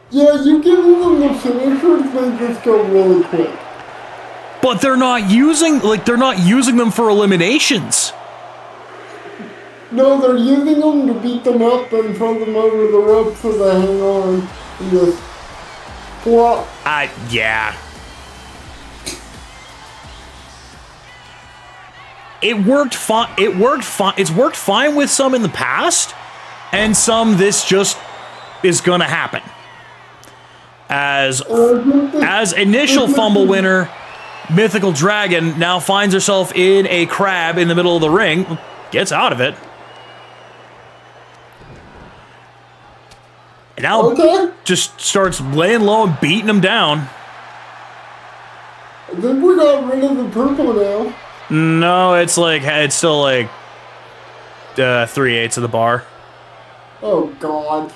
yeah, you giving them the finishers, they just go really quick. But they're not using them for eliminations. No, they're using them to beat them up and throw them over the rope so they hang on and just flop. Yeah. It worked fine. It's worked fine with some in the past, and some this just is gonna happen. As initial fumble winner, Mythical Dragon now finds herself in a crab in the middle of the ring, gets out of it. And now just starts laying low and beating him down. I think we got rid of the purple now. No, it's still like 3/8 of the bar. Oh God.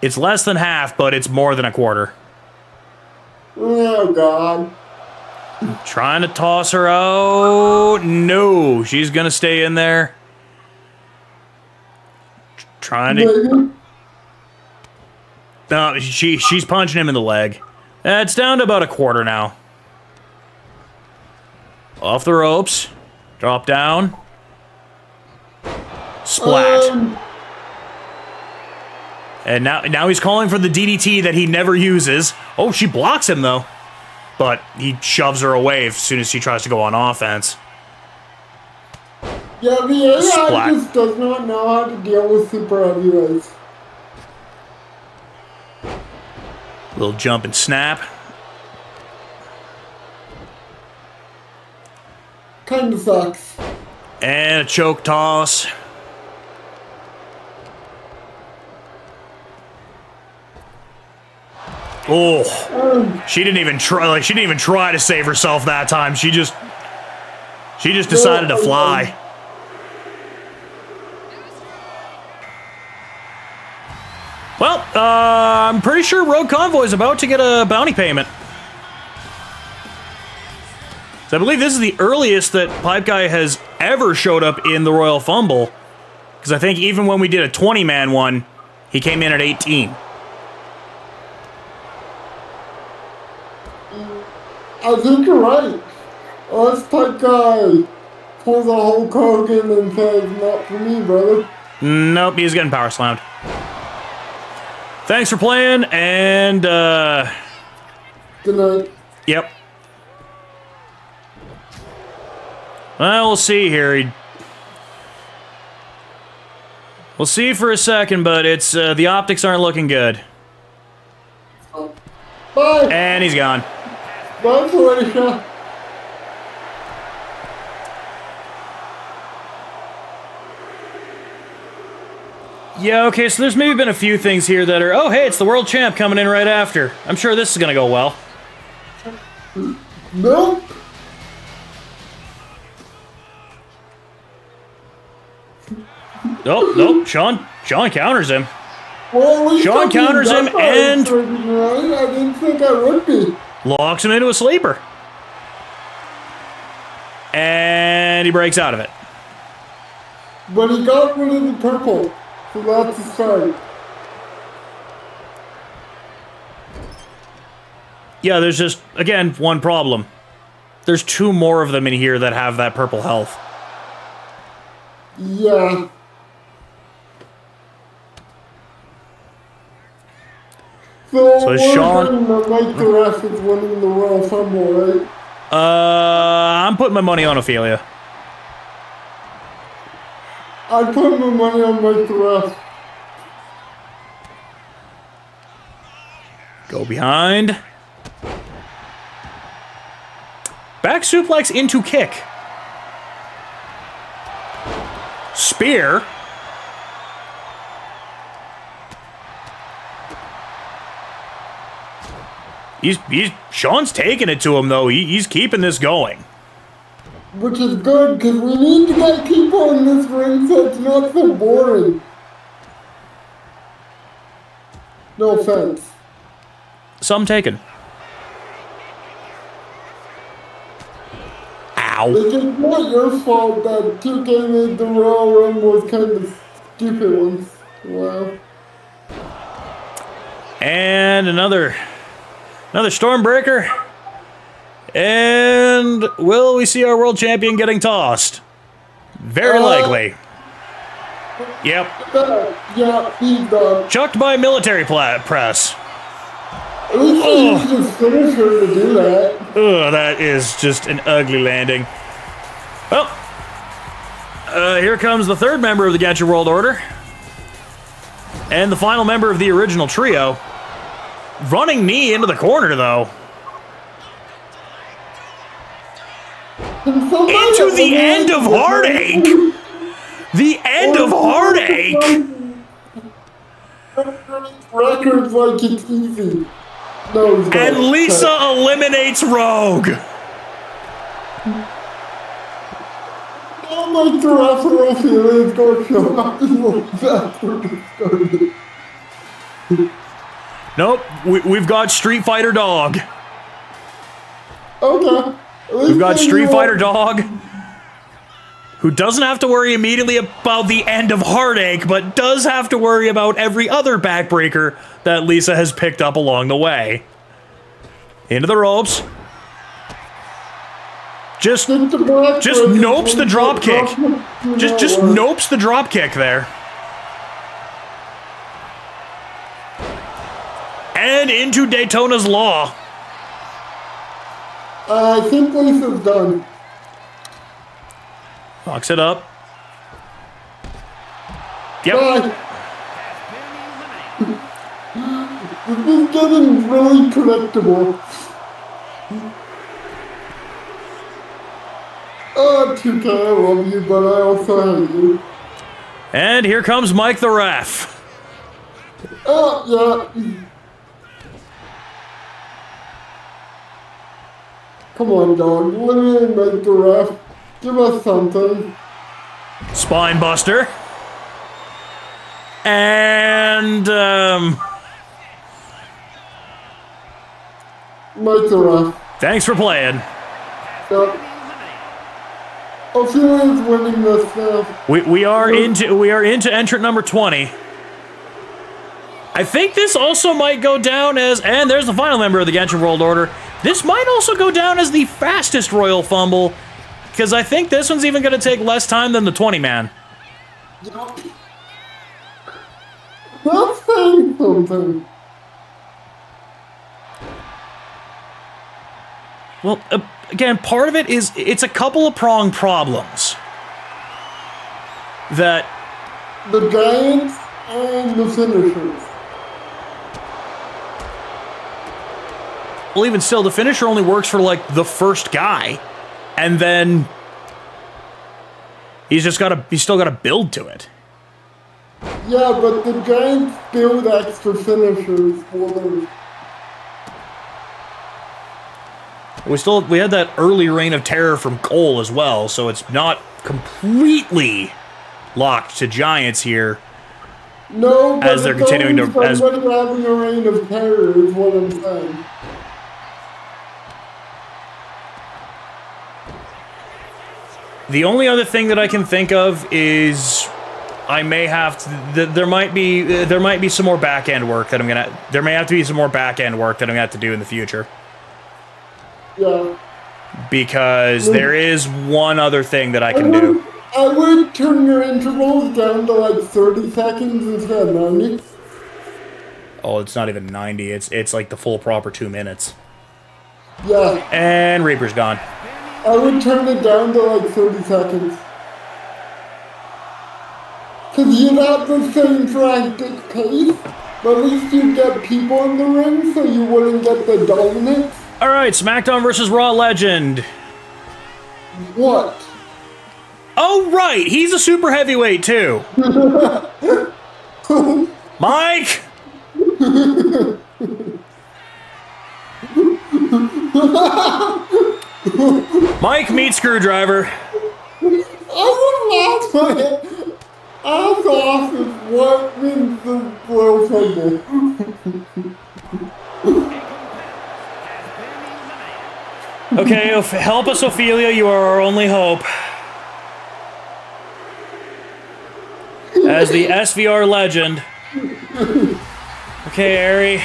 It's less than half, but it's more than a quarter. Oh God. Trying to toss her out. No, she's gonna stay in there. Trying to... No, she's punching him in the leg. It's down to about a quarter now. Off the ropes. Drop down. Splat. And now he's calling for the DDT that he never uses. Oh, she blocks him, though. But he shoves her away as soon as she tries to go on offense. Yeah, the AI Splat. just does not know how to deal with super heavyweights. Little jump and snap. Kinda sucks. And a choke toss. Oh, she didn't even try. She didn't even try to save herself that time. She just decided to fly. Well, I'm pretty sure Rogue Convoy is about to get a bounty payment. So I believe this is the earliest that Pipe Guy has ever showed up in the Royal Fumble. Because I think even when we did a 20-man one, he came in at 18. I think you're right. Unless Pipe Guy pulls a Hulk Hogan and says, not for me, brother. Nope, he's getting power slammed. Thanks for playing, and, Good night. Yep. Well, we'll see here. We'll see for a second, but it's the optics aren't looking good. Bye. And he's gone. Bye, Felicia. Yeah, okay, so there's maybe been a few things here that are, oh, hey, it's the world champ coming in right after. I'm sure this is going to go well. Nope. Oh, nope, Sean counters him. Well, at least Sean I did counters him that and- right. I didn't think I would be. Locks him into a sleeper. And he breaks out of it. But he got rid of the purple, so that's a start. Yeah, there's just, again, one problem. There's two more of them in here that have that purple health. Yeah. So So we're Sean- saying that Mike the Ref is winning the Royal Fumble, right? I'm putting my money on Ophelia. I put my money on Mike the Ref. Go behind. Back suplex into kick. Spear. Sean's taking it to him though. He's keeping this going. Which is good, because we need to get people in this ring so it's not so boring. No offense. Some taken. Ow. It's just not your fault that 2K made the Royal Rumble was kind of stupid ones. Wow. And another Stormbreaker. And will we see our world champion getting tossed? Very likely. Yep. Yeah, he's done. Chucked by military press. At least he used his finisher to do that. Ugh, that is just an ugly landing. Well, here comes the third member of the Gacha World Order. And the final member of the original trio. Running knee into the corner, though. Into the end of Heartache! The end of Heartache! Records like it's easy. No, he's not. And Lisa eliminates Rogue! Oh my God, Ophelia is going to show up and look back where it started. Nope, we've got Street Fighter Dog. Okay. We've got Street Fighter Dog, who doesn't have to worry immediately about the end of Heartache, but does have to worry about every other backbreaker that Lisa has picked up along the way. Into the ropes. Just nopes the drop kick. Just nopes the drop kick there. And into Daytona's Law. I think Lisa's done. Locks it up. Yep. Bye. This is getting really predictable. Oh, 2K, I love you, but I also hate you. And here comes Mike the Ref. Oh, yeah. Come on, dog. Let me make the Ref. Give us something. Spine Buster. And, Make the Ref. thanks for playing. Yep. Ophelia's winning this now. We are into entrant number 20. I think this also might go down as, and there's the final member of the Genshin World Order. This might also go down as the fastest Royal Fumble, because I think this one's even going to take less time than the 20-man. That's saying something. Well, again, part of it is it's a couple of prong problems that The Giants and the finishers. well, even still, the finisher only works for like the first guy, and then he's still got to build to it. Yeah, but the Giants build extra finishers for them. We had that early reign of terror from Cole as well, so it's not completely locked to Giants here. No, but As they're continuing to- as- somebody having a reign of terror is what I'm saying. The only other thing that I can think of is I may have to. There might be some more back end work that I'm gonna. There may have to be some more back end work that I'm gonna have to do in the future. Yeah. Because there is one other thing that I can do. I would turn your intervals down to like 30 seconds instead of 90. Oh, it's not even 90. It's like the full proper 2 minutes. Yeah. And Reaper's gone. I would turn it down to like 30 seconds. Cause you'd have the same frantic pace, but at least you'd get people in the ring so you wouldn't get the dominance. Alright, SmackDown versus Raw Legend. What? Oh, right, he's a super heavyweight too. Mike! Mike meet Screwdriver. I would laugh my ass off if what wins the Royal Rumble. Okay, help us, Ophelia. You are our only hope. As the SVR legend. Okay, Ari.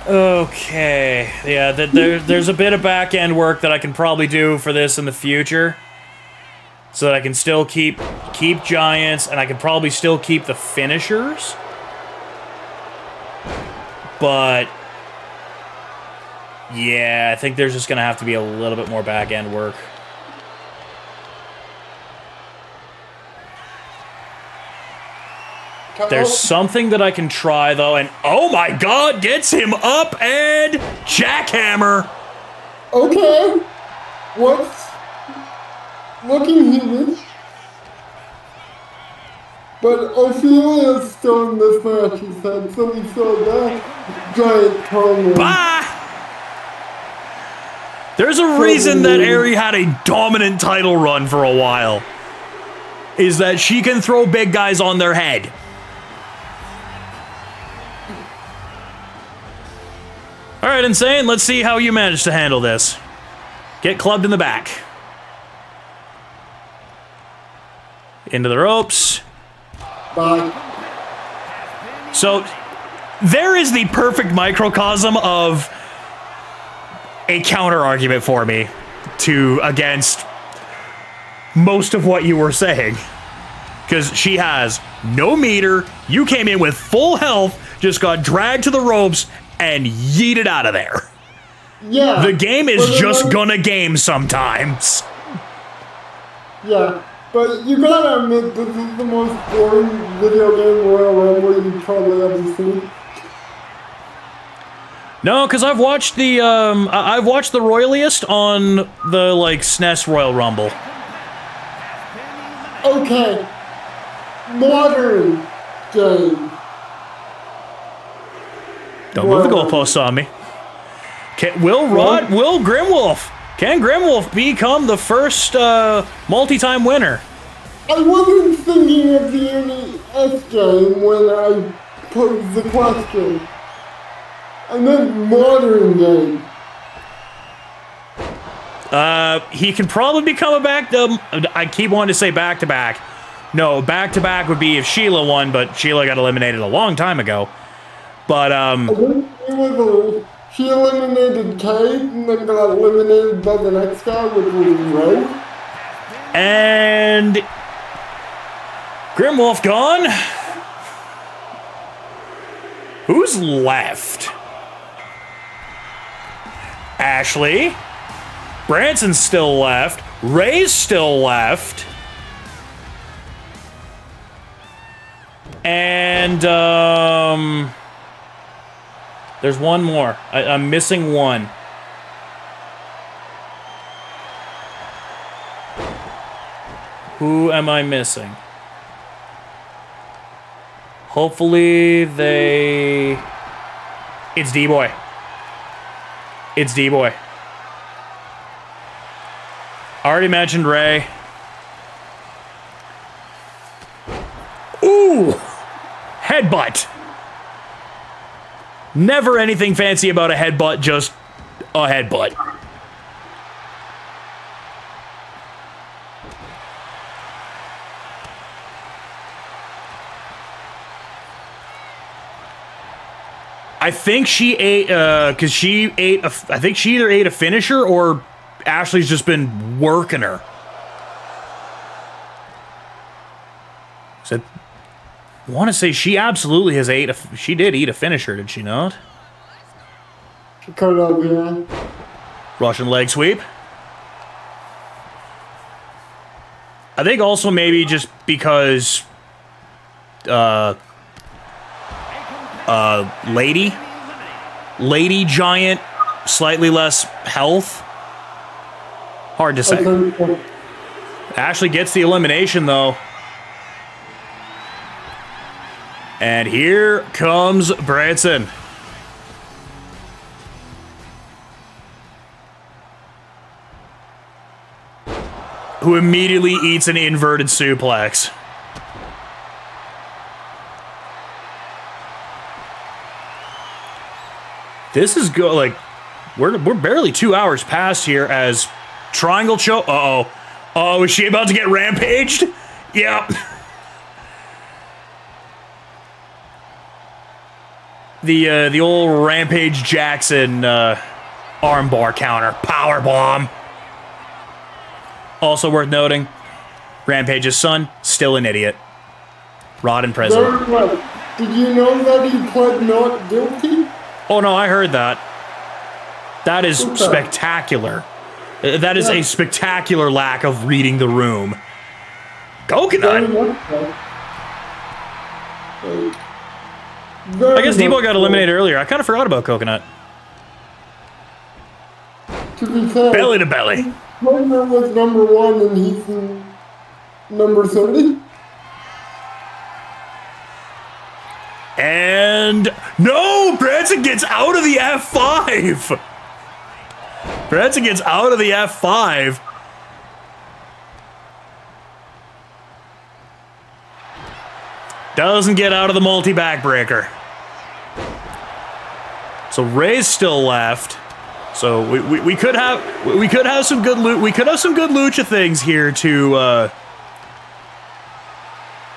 Okay. Yeah, there's a bit of back end work that I can probably do for this in the future. So that I can still keep Giants, and I can probably still keep the finishers. But yeah, I think there's just going to have to be a little bit more back-end work. There's something that I can try, though, and oh my god, gets him up and jackhammer! Okay. What's looking human? But Ophelia's still in this match, he said, so we saw that giant promo. Bah! There's a reason that Ari had a dominant title run for a while. Is that she can throw big guys on their head. Alright, Insane, let's see how you manage to handle this. Get clubbed in the back. Into the ropes. Bye. So, there is the perfect microcosm of a counter argument for me against most of what you were saying. Because she has no meter, you came in with full health, just got dragged to the ropes, and yeeted out of there. Yeah. The game is just gonna game sometimes. Yeah. But you gotta admit, this is the most boring video game Royal Rumble you've probably ever seen. No, because I've watched the Royaliest on the SNES Royal Rumble. Okay. Modern game. Don't move the goalposts on me. Will Grimwolf? Can Grimwolf become the first multi-time winner? I wasn't thinking of the NES game when I posed the question. I meant modern game. He can probably become a back. I keep wanting to say back-to-back. No, back-to-back would be if Sheila won, but Sheila got eliminated a long time ago. But I think it was she eliminated Kate and then got eliminated by the next guy, which was Ray. And Grimwolf gone. Who's left? Ashley. Branson's still left. Ray's still left. And, there's one more. I'm missing one. Who am I missing? Hopefully they... It's D-Boy. It's D-Boy. Already mentioned Ray. Ooh! Headbutt. Never anything fancy about a headbutt, just a headbutt. I think she ate, because she ate, I think she either ate a finisher or Ashley's just been working her. So I want to say she absolutely has she did eat a finisher, did she not? She cut it up, yeah. Russian leg sweep. I think also maybe just because, Lady Giant, slightly less health. Hard to say. Ashley gets the elimination, though. And here comes Branson. Who immediately eats an inverted suplex. This is good. Like, we're barely 2 hours past here as triangle choke. Uh-oh. Oh, is she about to get rampaged? Yep. The old Rampage Jackson armbar counter. Power bomb. Also worth noting, Rampage's son, still an idiot. Rod in prison. Did you know that he pled not guilty? Oh no, I heard that. That is spectacular. That is a spectacular lack of reading the room. Coconut? I guess Debo got eliminated earlier. I kind of forgot about Coconut. To be fair, Belly to belly. Coconut was number 1 and he's in number 30. And no, Branson gets out of the F5. Branson gets out of the F5. Doesn't get out of the multi-backbreaker. So Ray's still left. So we could have some good loot. We could have some good lucha things here to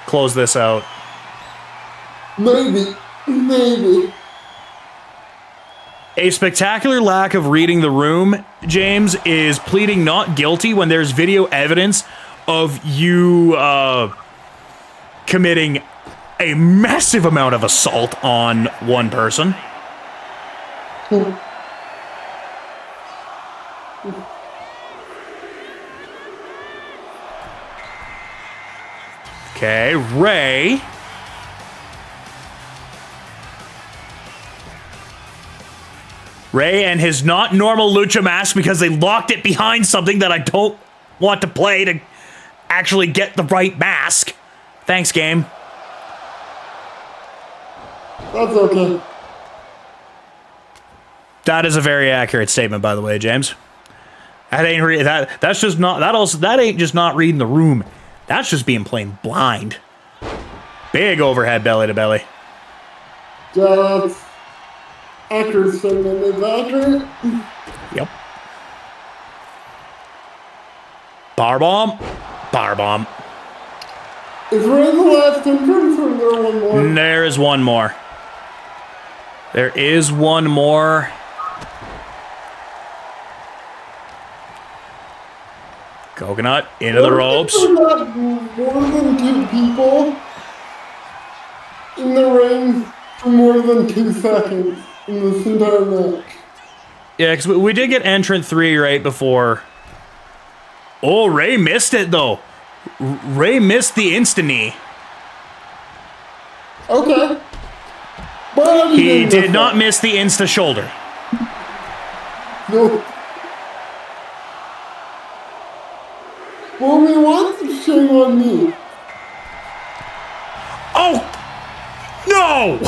close this out. Maybe. A spectacular lack of reading the room, James, is pleading not guilty when there's video evidence of you committing a massive amount of assault on one person. Okay, Ray. Ray and his not normal lucha mask because they locked it behind something that I don't want to play to actually get the right mask. Thanks, game. That's okay. That is a very accurate statement, by the way, James. That ain't that's just not that ain't just not reading the room. That's just being plain blind. Big overhead belly to belly. That's accurate statement. Is accurate? Yep. Powerbomb. Powerbomb. Is Ray the last entrance or is there one more? There is one more. There is one more. Coconut into the ropes. More than 2 people in the ring for more than 2 seconds in this entire match. Yeah, because we did get entrant 3 right before. Oh, Ray missed it, though. Ray missed the insta-knee. Okay. But He did not miss the insta-shoulder. No. Well, we want the shame on me. Oh! No!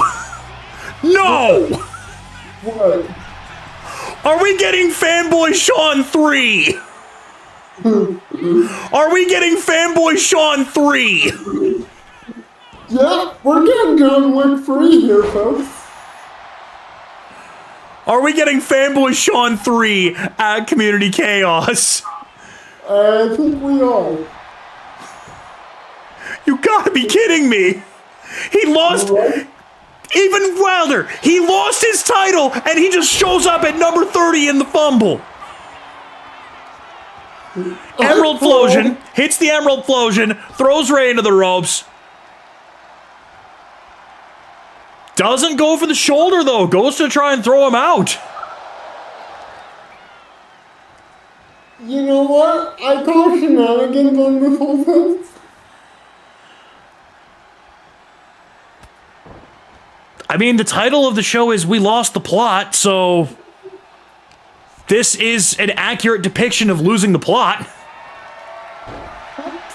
No! What? Are we getting Fanboy Sean 3? Are we getting Fanboy Sean 3? Yeah, we're getting John Wick 3 here, folks. Are we getting Fanboy Sean 3 at Community Chaos? I think we are. You gotta be kidding me! He lost... Even wilder! He lost his title, and he just shows up at number 30 in the Fumble! Emerald Flosion, hits the Emerald Flosion, throws Ray into the ropes. Doesn't go for the shoulder, though. Goes to try and throw him out. You know what? I call shenanigans on this whole thing. I mean, the title of the show is We Lost the Plot, so this is an accurate depiction of losing the plot.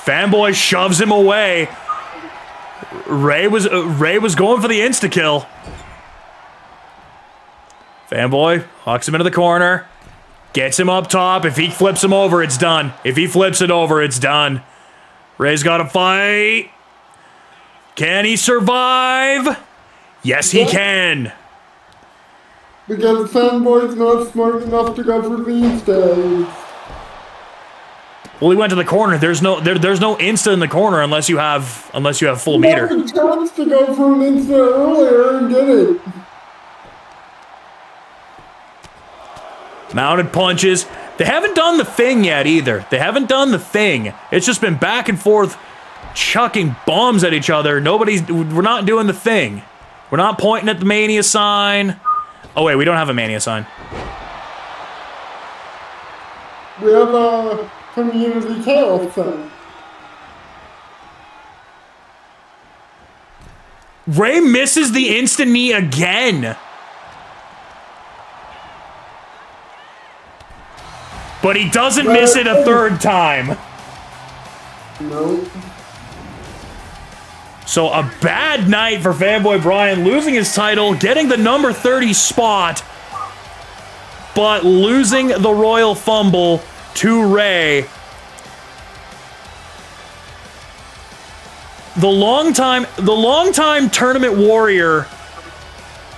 Fanboy shoves him away. Ray was going for the insta-kill. Fanboy hawks him into the corner. Gets him up top. If he flips him over, it's done. If he flips it over, it's done. Ray's got to fight. Can he survive? Yes, he can. Because Fanboy's not smart enough to go for these days. Well, he went to the corner. There's no insta in the corner unless you have full He meter. had a chance to go for an instant earlier and did it. Mounted punches. They haven't done the thing yet either. They haven't done the thing. It's just been back and forth, chucking bombs at each other. We're not doing the thing. We're not pointing at the Mania sign. Oh wait, we don't have a Mania sign. We have a community chaos thing. Ray misses the instant knee again. But he doesn't miss it a third time. No. So a bad night for Fanboy Brian, losing his title, getting the number 30 spot, but losing the Royal Fumble to Ray. The longtime tournament warrior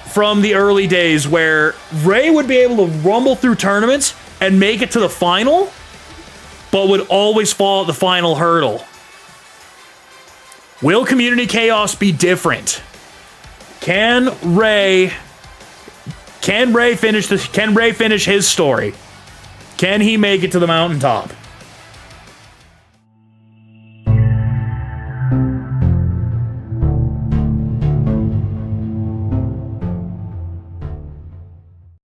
from the early days where Ray would be able to rumble through tournaments and make it to the final, but would always fall at the final hurdle. Will Community Chaos be different? Can Ray finish his story? Can he make it to the mountaintop?